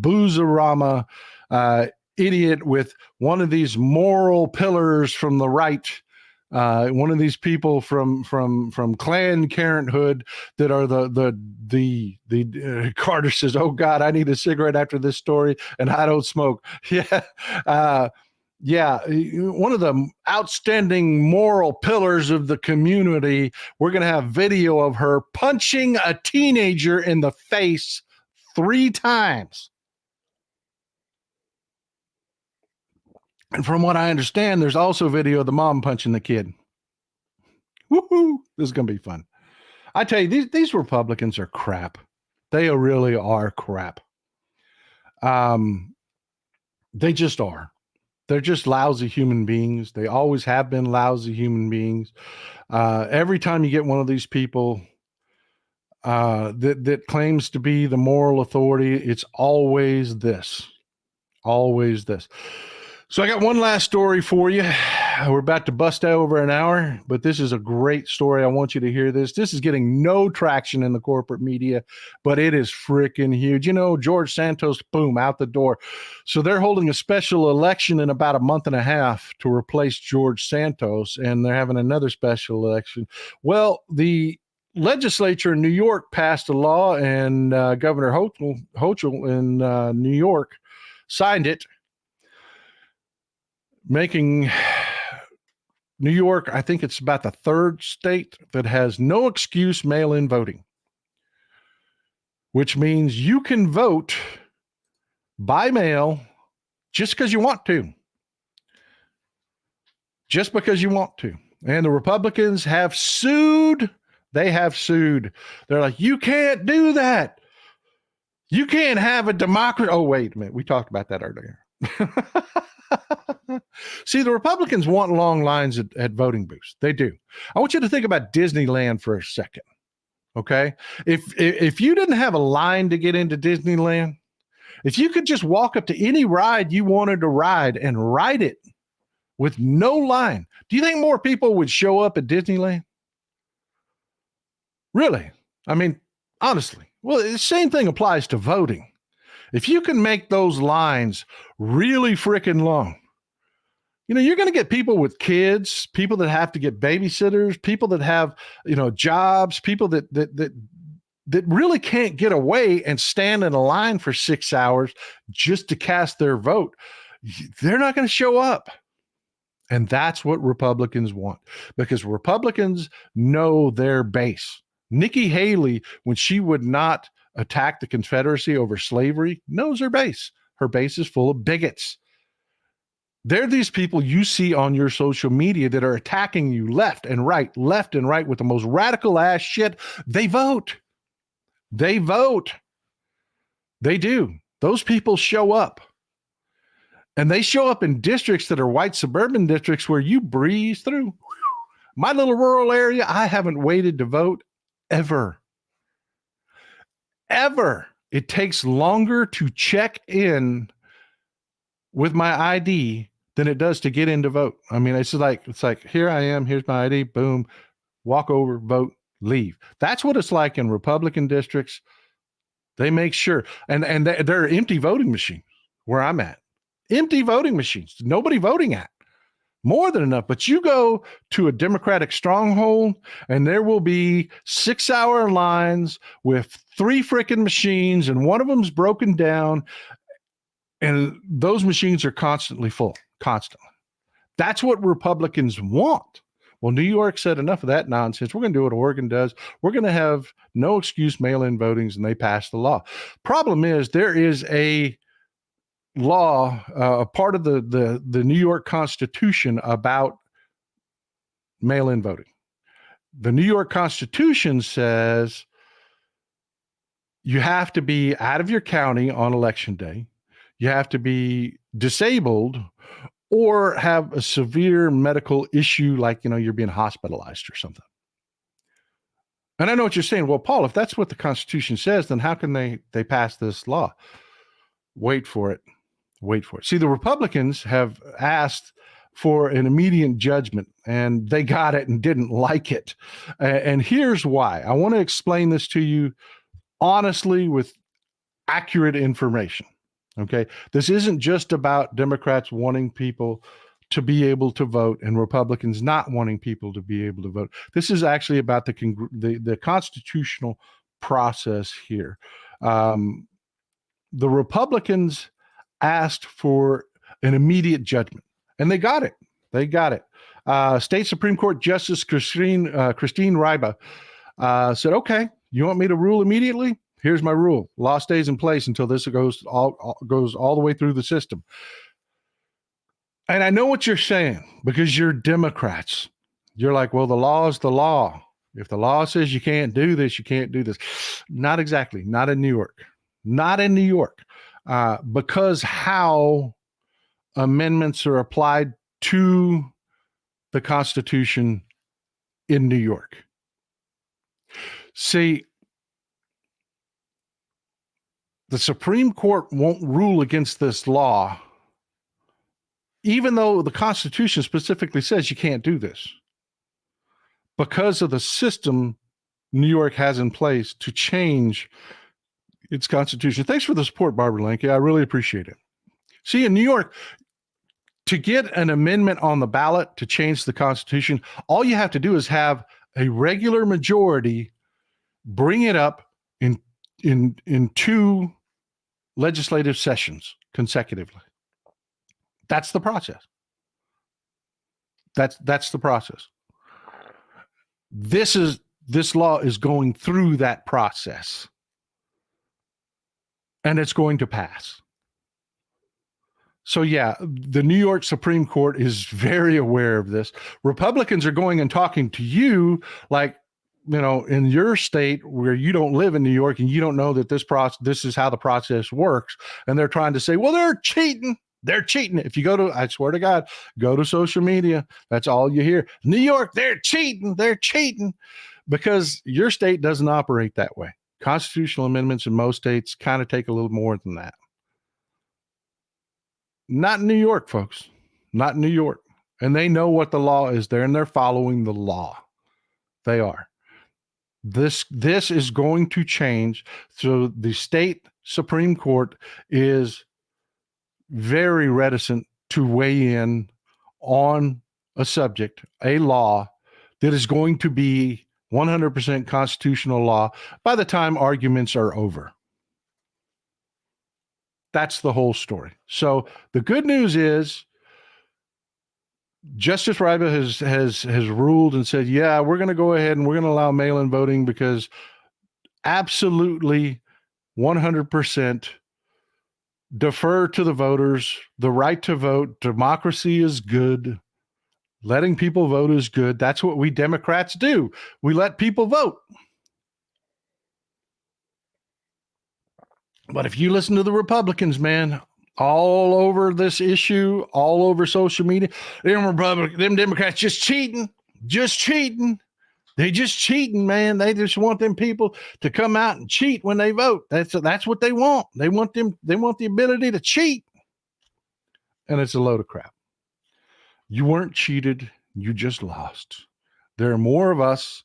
boozerama, idiot with one of these moral pillars from the right, one of these people from Clan Carenhood that are the Carter says, "Oh God, I need a cigarette after this story, and I don't smoke." Yeah, one of the outstanding moral pillars of the community. We're going to have video of her punching a teenager in the face 3 times. And from what I understand, there's also video of the mom punching the kid. Woohoo! This is going to be fun. I tell you, these Republicans are crap. They really are crap. They just are. They're just lousy human beings. They always have been lousy human beings. Every time you get one of these people that claims to be the moral authority, it's always this. Always this. So I got one last story for you. We're about to bust over an hour, but this is a great story. I want you to hear this. This is getting no traction in the corporate media, but it is freaking huge. George Santos, boom, out the door. So they're holding a special election in about a month and a half to replace George Santos, and they're having another special election. Well, the legislature in New York passed a law, and Governor Hochul in New York signed it, making New York, I think it's about the 3rd state that has no excuse mail-in voting, which means you can vote by mail just because you want to. Just because you want to. And the Republicans have sued. They have sued. They're like, "You can't do that. You can't have a democracy." Oh, wait a minute. We talked about that earlier. See, the Republicans want long lines at voting booths. They do. I want you to think about Disneyland for a second. Okay. If you didn't have a line to get into Disneyland, if you could just walk up to any ride you wanted to ride and ride it with no line, do you think more people would show up at Disneyland? Really? I mean, honestly. Well, the same thing applies to voting. If you can make those lines really freaking long, you're going to get people with kids, people that have to get babysitters, people that have, jobs, people that really can't get away and stand in a line for 6 hours just to cast their vote. They're not going to show up. And that's what Republicans want, because Republicans know their base. Nikki Haley, when she would not attack the Confederacy over slavery, knows her base. Her base is full of bigots. They're these people you see on your social media that are attacking you left and right with the most radical ass shit. They vote. They vote. They do. Those people show up. And they show up in districts that are white suburban districts where you breeze through. My little rural area, I haven't waited to vote ever. Ever. It takes longer to check in with my ID than it does to get in to vote. I mean, it's like, here I am, here's my ID, boom, walk over, vote, leave. That's what it's like in Republican districts. They make sure, and there are empty voting machines where I'm at. Empty voting machines, nobody voting at. More than enough. But you go to a Democratic stronghold and there will be 6-hour lines with 3 freaking machines, and one of them's broken down, and those machines are constantly full, constantly. That's what Republicans want. Well, New York said enough of that nonsense. We're going to do what Oregon does. We're going to have no excuse mail-in votings, and they passed the law. Problem is, there is a law, a part of the New York Constitution about mail-in voting. The New York Constitution says you have to be out of your county on election day. You have to be disabled or have a severe medical issue, like, you're being hospitalized or something. And I know what you're saying. Well, Paul, if that's what the Constitution says, then how can they pass this law? Wait for it. Wait for it. See, the Republicans have asked for an immediate judgment, and they got it and didn't like it. And here's why. I want to explain this to you honestly with accurate information. Okay. This isn't just about Democrats wanting people to be able to vote and Republicans not wanting people to be able to vote. This is actually about the constitutional process here. The Republicans asked for an immediate judgment, and they got it. They got it. State Supreme Court Justice Christine Ryba said, okay, you want me to rule immediately? Here's my rule. Law stays in place until this goes all the way through the system. And I know what you're saying, because you're Democrats. You're like, well, the law is the law. If the law says you can't do this, you can't do this. Not exactly. Not in New York. Not in New York. Because how amendments are applied to the Constitution in New York. See, the Supreme Court won't rule against this law, even though the Constitution specifically says you can't do this, because of the system New York has in place to change its Constitution. Thanks for the support, Barbara Lanke. I really appreciate it. See, in New York, to get an amendment on the ballot to change the Constitution, all you have to do is have a regular majority bring it up in 2 legislative sessions consecutively. That's the process. That's the process. This law is going through that process, and it's going to pass. So yeah, the New York Supreme Court is very aware of this. Republicans are going and talking to you like, in your state where you don't live in New York and you don't know that this is how the process works. And they're trying to say, well, they're cheating. They're cheating. If you go to, I swear to God, go to social media, that's all you hear. New York, they're cheating. They're cheating, because your state doesn't operate that way. Constitutional amendments in most states kind of take a little more than that. Not in New York, folks. Not in New York. And they know what the law is there, and they're following the law. They are. This is going to change. So the state Supreme Court is very reticent to weigh in on a subject, a law that is going to be 100% constitutional law by the time arguments are over. That's the whole story. So the good news is Justice Riba has ruled and said, yeah, we're going to go ahead and we're going to allow mail-in voting because absolutely 100% defer to the voters, the right to vote. Democracy is good. Letting people vote is good. That's what we Democrats do. We let people vote. But if you listen to the Republicans, man, all over this issue, all over social media, them Democrats just cheating. They just cheating, man. They just want them people to come out and cheat when they vote. That's what they want. They want the ability to cheat. And it's a load of crap. You weren't cheated. You just lost. There are more of us.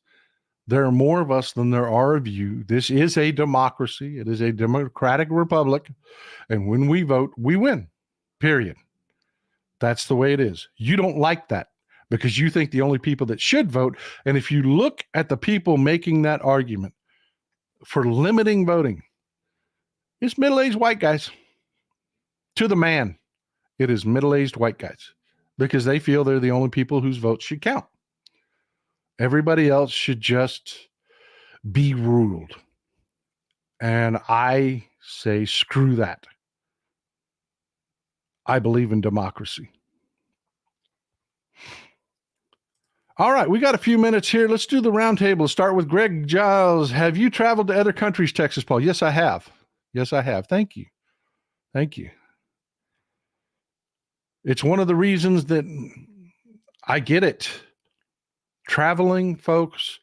There are more of us than there are of you. This is a democracy. It is a democratic republic. And when we vote, we win. Period. That's the way it is. You don't like that because you think the only people that should vote. And if you look at the people making that argument for limiting voting, it's middle-aged white guys. To the man, it is middle-aged white guys because they feel they're the only people whose votes should count. Everybody else should just be ruled. And I say, screw that. I believe in democracy. All right, we got a few minutes here. Let's do the roundtable. Start with Greg Giles. Have you traveled to other countries, Texas Paul? Yes, I have. Yes, I have. Thank you. Thank you. It's one of the reasons that I get it. Traveling, folks,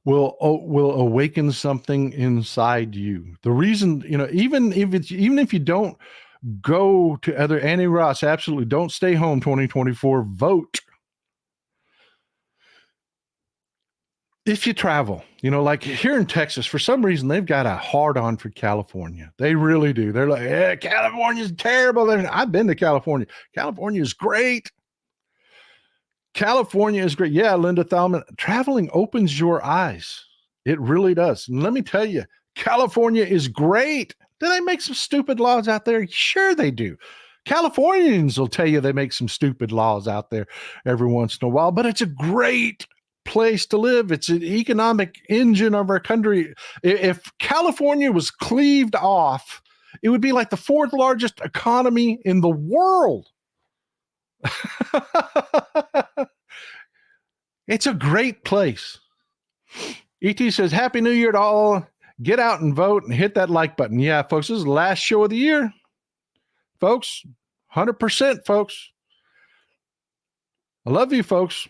will awaken something inside you. The reason, even if you don't go to other, Annie Ross, absolutely don't stay home 2024, vote. If you travel, like here in Texas, for some reason, they've got a hard on for California. They really do. They're like, yeah, California's terrible. I've been to California. California is great. California is great. Yeah, Linda Thalman, traveling opens your eyes. It really does. And let me tell you, California is great. Do they make some stupid laws out there? Sure they do. Californians will tell you they make some stupid laws out there every once in a while, but it's a great place to live. It's an economic engine of our country. If California was cleaved off, it would be like the fourth largest economy in the world. It's a great place. ET says, Happy New Year to all. Get out and vote and hit that like button. Yeah, folks, this is the last show of the year. Folks, 100%, folks. I love you, folks.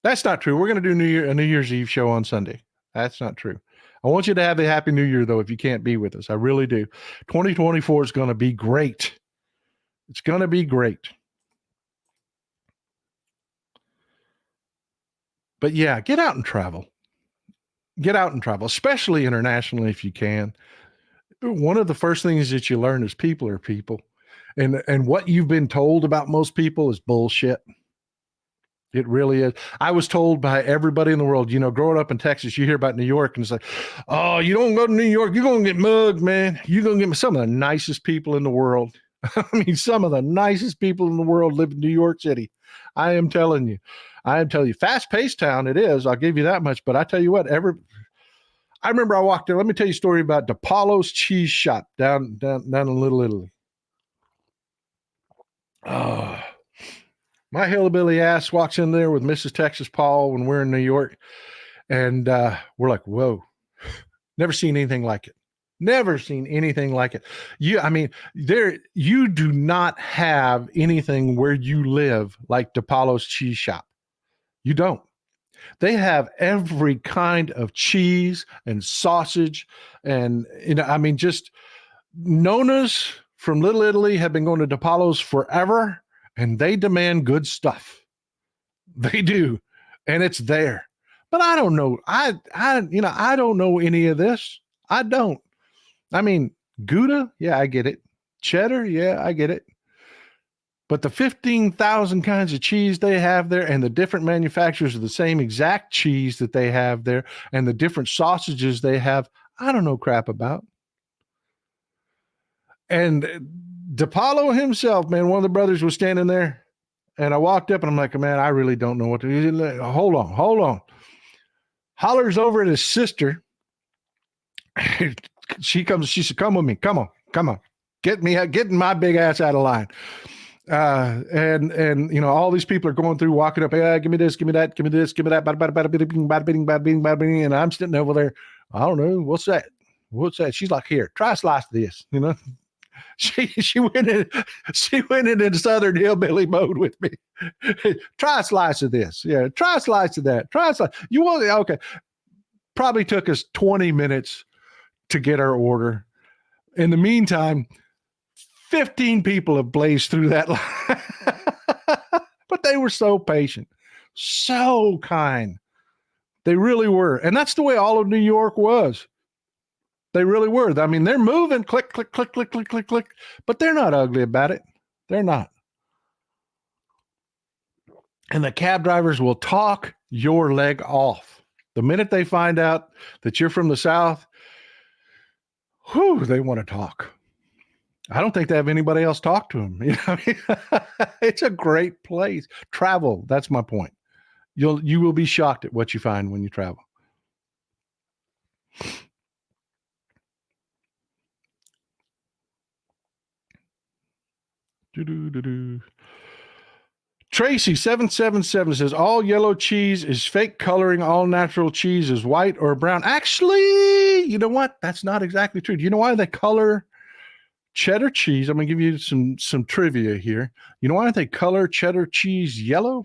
That's not true. We're going to do a New Year's Eve show on Sunday. That's not true. I want you to have a Happy New Year, though, if you can't be with us. I really do. 2024 is going to be great. It's going to be great. But yeah, get out and travel. Get out and travel, especially internationally if you can. One of the first things that you learn is people are people. And what you've been told about most people is bullshit. It really is. I was told by everybody in the world, growing up in Texas, you hear about New York and it's like, oh, you don't go to New York, you're going to get mugged, man. You're going to get some of the nicest people in the world. I mean, some of the nicest people in the world live in New York City. I am telling you, fast-paced town it is. I'll give you that much. But I tell you what, I remember I walked there. Let me tell you a story about DePaulo's cheese shop down in Little Italy. Oh, my hillbilly ass walks in there with Mrs. Texas Paul when we're in New York. And we're like, whoa, never seen anything like it. Never seen anything like it. You do not have anything where you live like DePaulo's cheese shop. You don't. They have every kind of cheese and sausage. And, just Nona's from Little Italy have been going to DePaulo's forever, and they demand good stuff. They do. And it's there. But I don't know. I don't know any of this. I don't. Gouda, yeah, I get it. Cheddar, yeah, I get it. But the 15,000 kinds of cheese they have there and the different manufacturers of the same exact cheese that they have there and the different sausages they have, I don't know crap about. And DePaulo himself, man, one of the brothers was standing there, and I walked up and I'm like, man, I really don't know what to do. Hold on. Hollers over at his sister. She said, come with me. Come on. Getting my big ass out of line. And you know, all these people are going through, walking up, hey, give me this, give me that, give me this, give me that, bada bing, and I'm sitting over there. I don't know, what's that? She's like, here, try a slice of this, you know. She went into Southern hillbilly mode with me. Try a slice of this. Yeah, try a slice of that. Try a slice. You want okay. Probably took us 20 minutes to get our order. In the meantime, 15 people have blazed through that line. But they were so patient, so kind. They really were. And that's the way all of New York was. They really were. I mean, they're moving, click, click, click, click, click, click, click, but they're not ugly about it. They're not. And the cab drivers will talk your leg off. The minute they find out that you're from the South, they want to talk. I don't think they have anybody else talk to them. You know, it's a great place. Travel. That's my point. You will be shocked at what you find when you travel. Tracy 777 says all yellow cheese is fake coloring. All natural cheese is white or brown. Actually, you know what? That's not exactly true. Do you know why they color cheddar cheese? I'm going to give you some trivia here. You know why they color cheddar cheese yellow?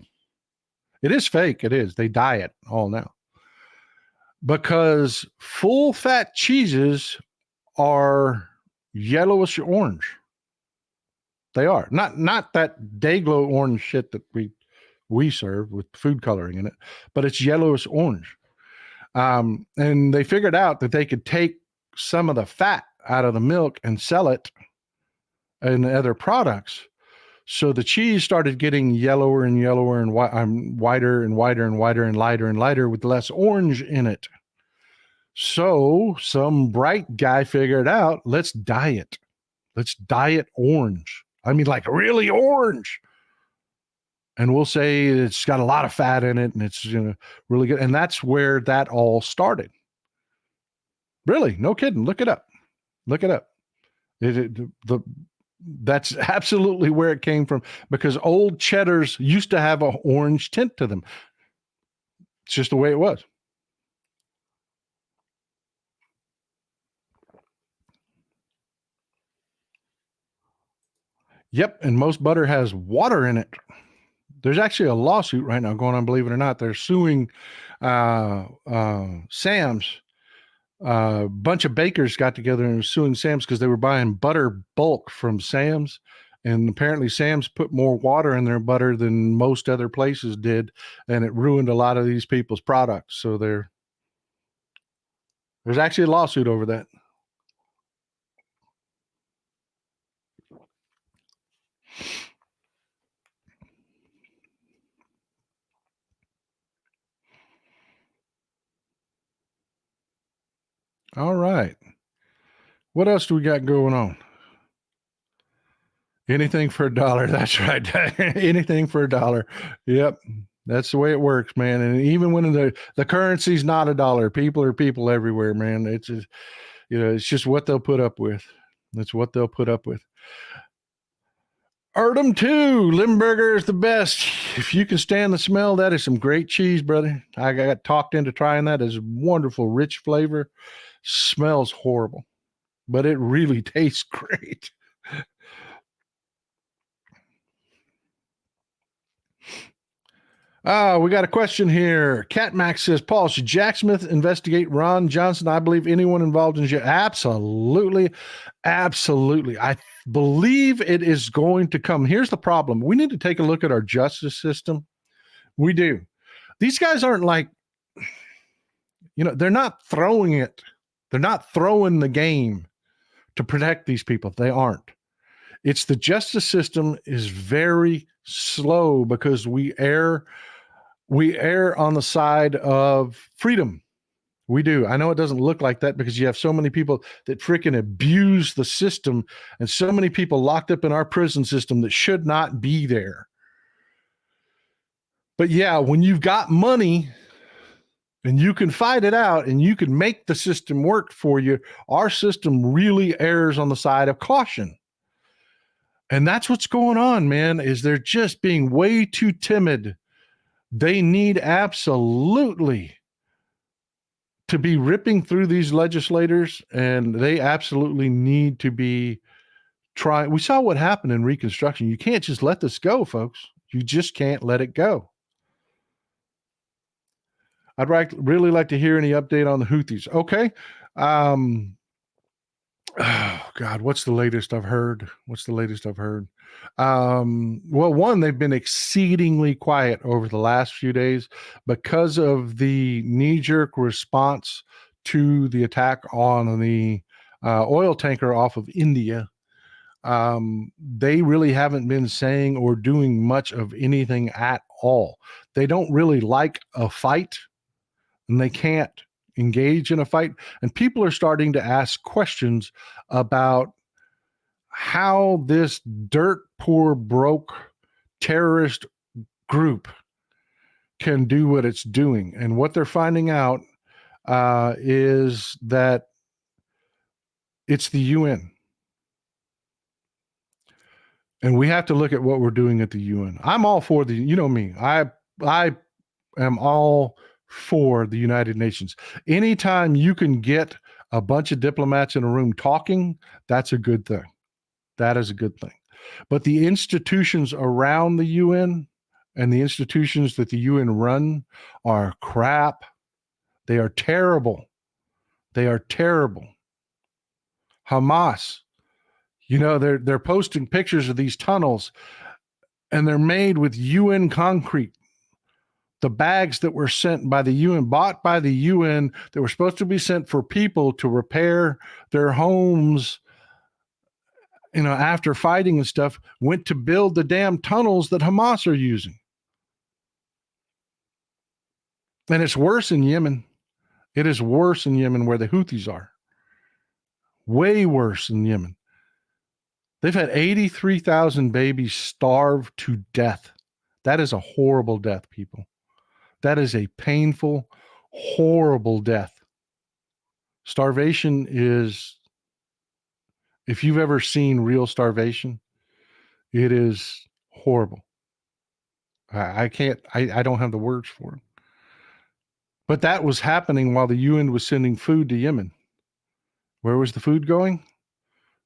It is fake. It is. They dye it all now. Because full fat cheeses are yellowish orange. They are not that day glow orange shit that we serve with food coloring in it, but it's yellowish orange. And they figured out that they could take some of the fat out of the milk and sell it in other products. So the cheese started getting yellower and yellower and whiter and whiter and whiter and lighter with less orange in it. So some bright guy figured out, let's dye it. Let's dye it orange. I mean, like really orange. And we'll say it's got a lot of fat in it and it's, you know, really good. And that's where that all started. Really, no kidding. Look it up. That's absolutely where it came from, because old cheddars used to have an orange tint to them. It's just the way it was. Yep, and most butter has water in it. There's actually a lawsuit right now going on, believe it or not. They're suing Sam's. A bunch of bakers got together and were suing Sam's because they were buying butter bulk from Sam's. And apparently Sam's put more water in their butter than most other places did. And it ruined a lot of these people's products. So there's actually a lawsuit over that. All right. What else do we got going on? Anything for $1. That's right. Anything for $1. Yep. That's the way it works, man. And even when the currency's not $1, people are people everywhere, man. It's just, you know, it's just what they'll put up with. That's what they'll put up with. Erdem 2, Limburger is the best. If you can stand the smell, that is some great cheese, brother. I got talked into trying that. It's wonderful, rich flavor. Smells horrible, but it really tastes great. We got a question here. Cat Max says, Paul, should Jack Smith investigate Ron Johnson? I believe anyone involved in jail. Absolutely. I believe it is going to come. Here's the problem. We need to take a look at our justice system. We do. These guys aren't like, you know, they're not throwing it. They're not throwing the game to protect these people. They aren't. It's the justice system is very slow because we err on the side of freedom. We do. I know it doesn't look like that because you have so many people that freaking abuse the system and so many people locked up in our prison system that should not be there. But yeah, when you've got money and you can fight it out and you can make the system work for you, our system really errs on the side of caution. And that's what's going on, man, is they're just being way too timid. They need absolutely to be ripping through these legislators, and they absolutely need to be trying. We saw what happened in Reconstruction. You can't just let this go, folks. You just can't let it go. I'd really like to hear any update on the Houthis. Okay. Oh God, what's the latest I've heard? Well, one, they've been exceedingly quiet over the last few days because of the knee-jerk response to the attack on the oil tanker off of India. They really haven't been saying or doing much of anything at all. They don't really like a fight, and they can't engage in a fight. And people are starting to ask questions about how this dirt poor broke terrorist group can do what it's doing. And what they're finding out is that it's the UN. And we have to look at what we're doing at the UN. I'm all for you know me. I am all for the United Nations. Anytime you can get a bunch of diplomats in a room talking, that's a good thing. That is a good thing. But the institutions around the UN and the institutions that the UN run are crap. They are terrible. They are terrible. Hamas, you know, they're posting pictures of these tunnels, and they're made with UN concrete. The bags that were sent by the UN, bought by the UN, that were supposed to be sent for people to repair their homes, you know, after fighting and stuff, went to build the damn tunnels that Hamas are using. And it's worse in Yemen. It is worse in Yemen where the Houthis are. Way worse in Yemen. They've had 83,000 babies starve to death. That is a horrible death, people. That is a painful, horrible death. Starvation is, if you've ever seen real starvation, it is horrible. I don't have the words for it. But that was happening while the UN was sending food to Yemen. Where was the food going?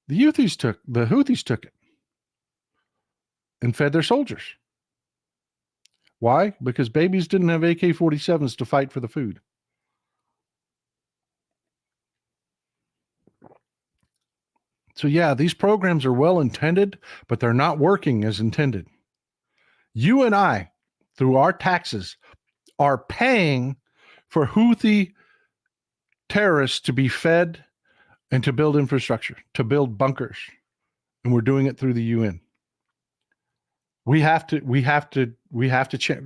The Houthis took it and fed their soldiers. Why? Because babies didn't have AK-47s to fight for the food. So yeah, these programs are well intended, but they're not working as intended. You and I, through our taxes, are paying for Houthi terrorists to be fed and to build infrastructure, to build bunkers. And we're doing it through the UN. We have to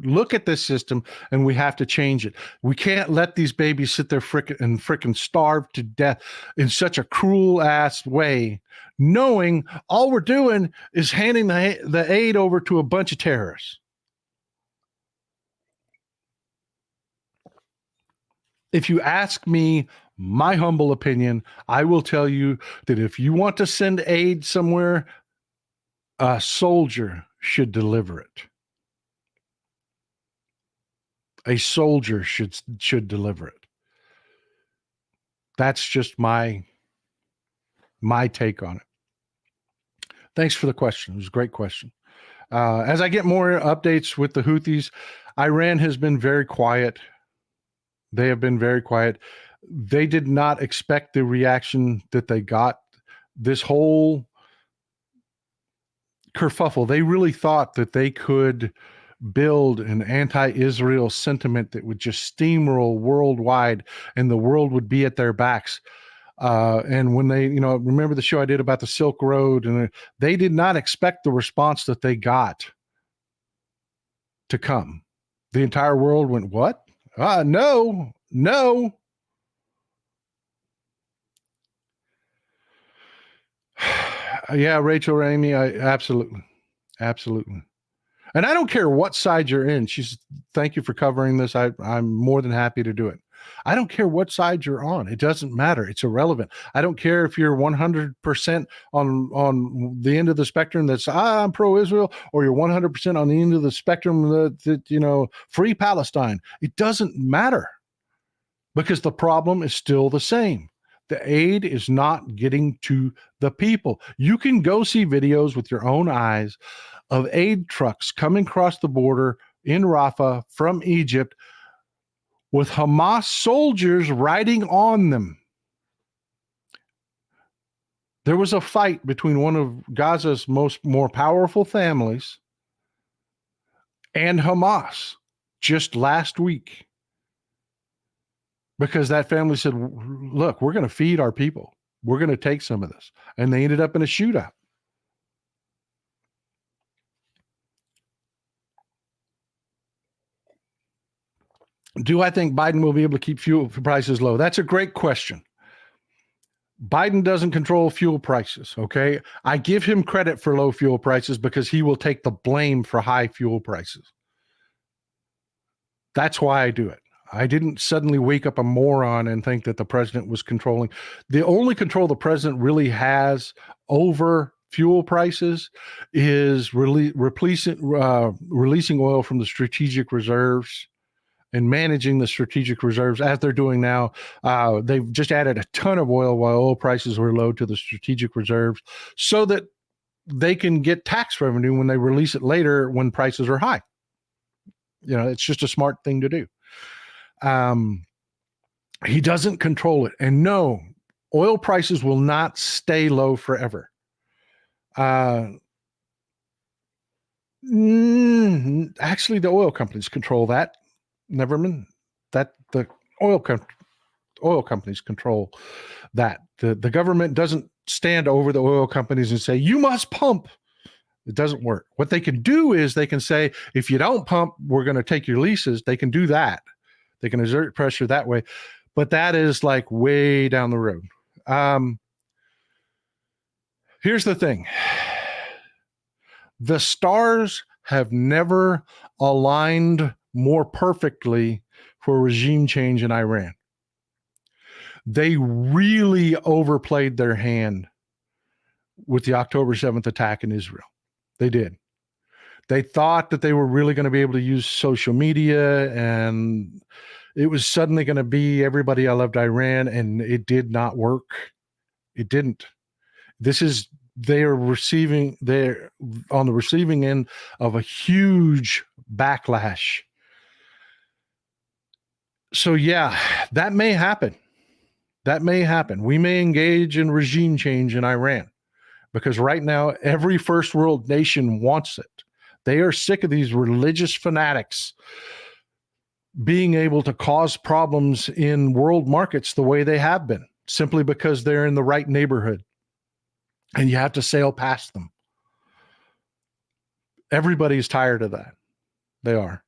look at this system, and we have to change it. We can't let these babies sit there frickin' starve to death in such a cruel ass way, knowing all we're doing is handing the aid over to a bunch of terrorists. If you ask me my humble opinion, I will tell you that if you want to send aid somewhere, a soldier should deliver it. A soldier should deliver it. That's just my take on it. Thanks for the question. It was a great question. As I get more updates with the Houthis, Iran has been very quiet. They have been very quiet. They did not expect the reaction that they got. This whole kerfuffle, they really thought that they could build an anti-Israel sentiment that would just steamroll worldwide and the world would be at their backs. And when they, remember the show I did about the Silk Road, and they did not expect the response that they got to come. The entire world went, what? No. Yeah, Rachel Ramey, absolutely. And I don't care what side you're in. Thank you for covering this. I'm more than happy to do it. I don't care what side you're on. It doesn't matter. It's irrelevant. I don't care if you're 100% on the end of the spectrum that's I'm pro-Israel, or you're 100% on the end of the spectrum that free Palestine. It doesn't matter, because the problem is still the same. The aid is not getting to the people. You can go see videos with your own eyes of aid trucks coming across the border in Rafah from Egypt with Hamas soldiers riding on them. There was a fight between one of Gaza's more powerful families and Hamas just last week, because that family said, look, we're going to feed our people. We're going to take some of this. And they ended up in a shootout. Do I think Biden will be able to keep fuel prices low? That's a great question. Biden doesn't control fuel prices, okay? I give him credit for low fuel prices because he will take the blame for high fuel prices. That's why I do it. I didn't suddenly wake up a moron and think that the president was controlling. The only control the president really has over fuel prices is releasing oil from the strategic reserves and managing the strategic reserves, as they're doing now. They've just added a ton of oil while oil prices were low to the strategic reserves, so that they can get tax revenue when they release it later when prices are high. It's just a smart thing to do. He doesn't control it. And no, oil prices will not stay low forever. Actually, the oil companies control that. Never mind that the oil companies control that. The government doesn't stand over the oil companies and say, you must pump. It doesn't work. What they can do is they can say, if you don't pump, we're going to take your leases. They can do that. They can exert pressure that way. But that is like way down the road. Here's the thing. The stars have never aligned more perfectly for regime change in Iran. They really overplayed their hand with the October 7th attack in Israel. They did. They thought that they were really going to be able to use social media, and it was suddenly going to be everybody I loved Iran, and it did not work. It didn't. They're on the receiving end of a huge backlash. So yeah, that may happen. We may engage in regime change in Iran, because right now every first world nation wants it. They are sick of these religious fanatics being able to cause problems in world markets the way they have been, simply because they're in the right neighborhood and you have to sail past them. Everybody's tired of that. They are.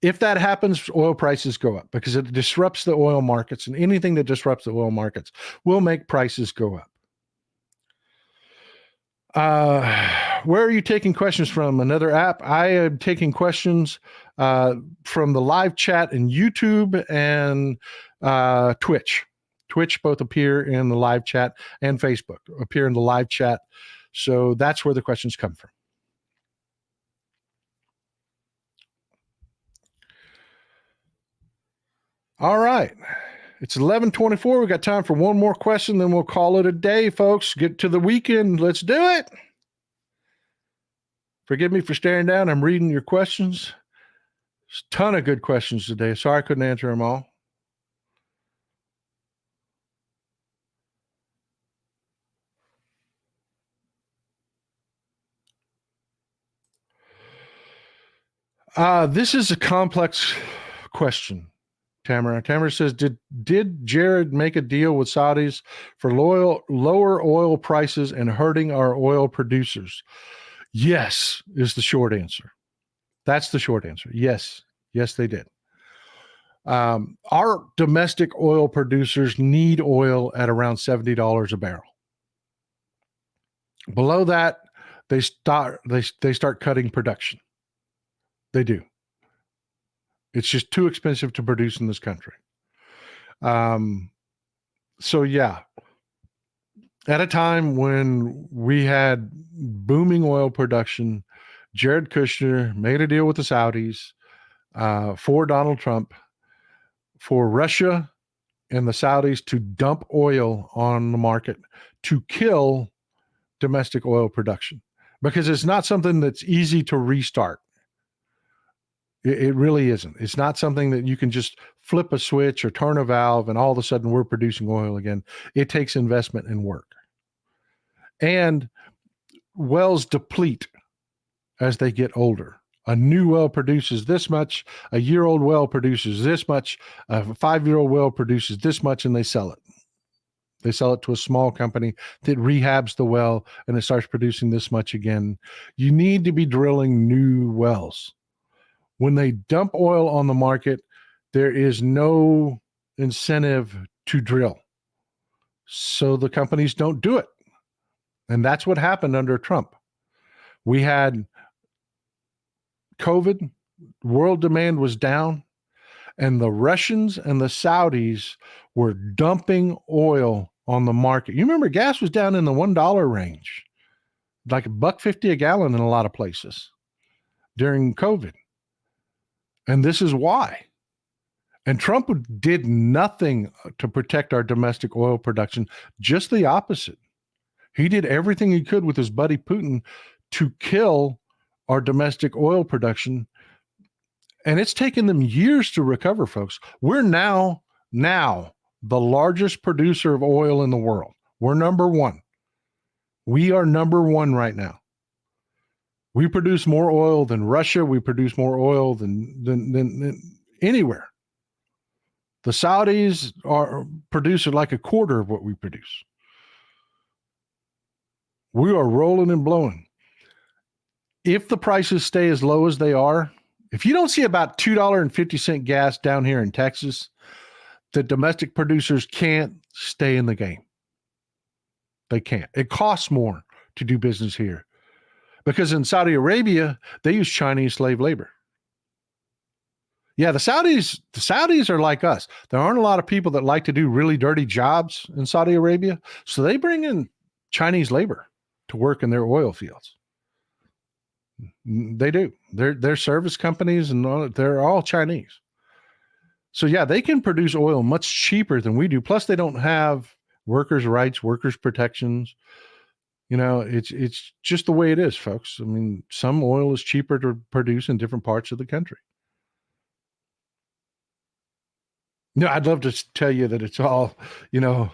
If that happens, oil prices go up, because it disrupts the oil markets, and anything that disrupts the oil markets will make prices go up. Where are you taking questions from? Another app? I am taking questions from the live chat in YouTube and Twitch. Twitch both appear in the live chat, and Facebook appear in the live chat. So that's where the questions come from. All right. It's 11:24. We got time for one more question, then we'll call it a day, folks. Get to the weekend. Let's do it. Forgive me for staring down. I'm reading your questions. There's a ton of good questions today. Sorry I couldn't answer them all. This is a complex question. Tamara. Tamara says, did Jared make a deal with Saudis for lower oil prices and hurting our oil producers? Yes, is the short answer. That's the short answer. Yes. Yes, they did. Our domestic oil producers need oil at around $70 a barrel. Below that, they start cutting production. They do. It's just too expensive to produce in this country. So yeah, at a time when we had booming oil production, Jared Kushner made a deal with the Saudis for Donald Trump, for Russia and the Saudis to dump oil on the market to kill domestic oil production, because it's not something that's easy to restart. It really isn't. It's not something that you can just flip a switch or turn a valve and all of a sudden we're producing oil again. It takes investment and work. And wells deplete as they get older. A new well produces this much, a year-old well produces this much, a 5-year-old well produces this much, and they sell it. They sell it to a small company that rehabs the well and it starts producing this much again. You need to be drilling new wells. When they dump oil on the market, there is no incentive to drill. So the companies don't do it. And that's what happened under Trump. We had COVID, world demand was down, and the Russians and the Saudis were dumping oil on the market. You remember gas was down in the $1 range, like $1.50 a gallon in a lot of places during COVID. And this is why. And Trump did nothing to protect our domestic oil production, just the opposite. He did everything he could with his buddy Putin to kill our domestic oil production. And it's taken them years to recover, folks. We're now the largest producer of oil in the world. We're number one. We are number one right now. We produce more oil than Russia. We produce more oil than anywhere. The Saudis produce like a quarter of what we produce. We are rolling and blowing. If the prices stay as low as they are, if you don't see about $2.50 gas down here in Texas, the domestic producers can't stay in the game. They can't. It costs more to do business here. Because in Saudi Arabia, they use Chinese slave labor. Yeah, the Saudis are like us. There aren't a lot of people that like to do really dirty jobs in Saudi Arabia, so they bring in Chinese labor to work in their oil fields. They do. They're service companies and they're all Chinese. So yeah, they can produce oil much cheaper than we do. Plus, they don't have workers' rights, workers' protections. You know, it's just the way it is, folks. I mean, some oil is cheaper to produce in different parts of the country. No, I'd love to tell you that it's all, I'm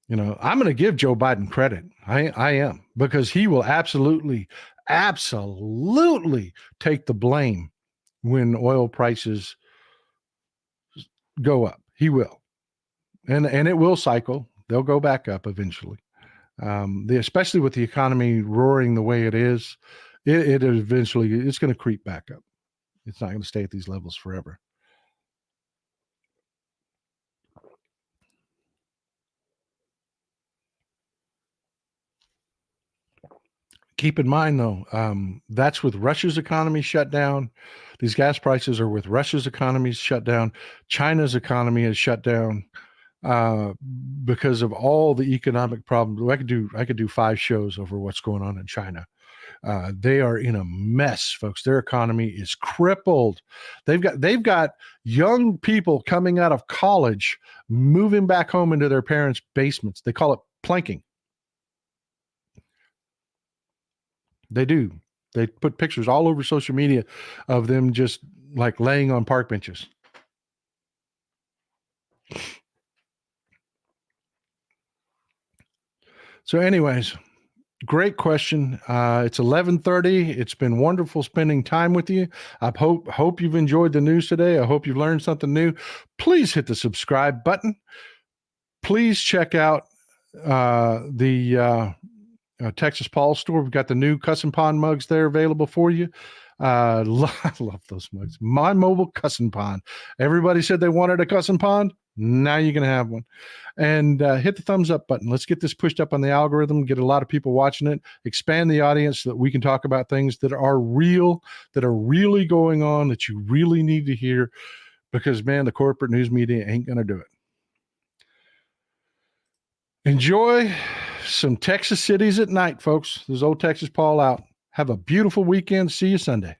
going to give Joe Biden credit. I am, because he will absolutely take the blame when oil prices go up. He will. And it will cycle. They'll go back up eventually. Especially with the economy roaring the way it is, it eventually, it's going to creep back up. It's not going to stay at these levels forever. Keep in mind, though, that's with Russia's economy shut down. These gas prices are with Russia's economy shut down. China's economy is shut down because of all the economic problems. I could do 5 shows over what's going on in China. They are in a mess, folks. Their economy is crippled. They've got young people coming out of college, moving back home into their parents' basements. They call it planking. They do. They put pictures all over social media of them just like laying on park benches. So anyways, great question. It's 11:30. It's been wonderful spending time with you. I hope you've enjoyed the news today. I hope you've learned something new. Please hit the subscribe button. Please check out the Texas Paul store. We've got the new Cussin' Pond mugs there available for you. I love those mugs. My mobile Cussin' Pond. Everybody said they wanted a Cussin' Pond. Now you can have one. And hit the thumbs up button. Let's get this pushed up on the algorithm, get a lot of people watching it, expand the audience so that we can talk about things that are real, that are really going on, that you really need to hear, because, man, the corporate news media ain't going to do it. Enjoy some Texas cities at night, folks. There's old Texas Paul out. Have a beautiful weekend. See you Sunday.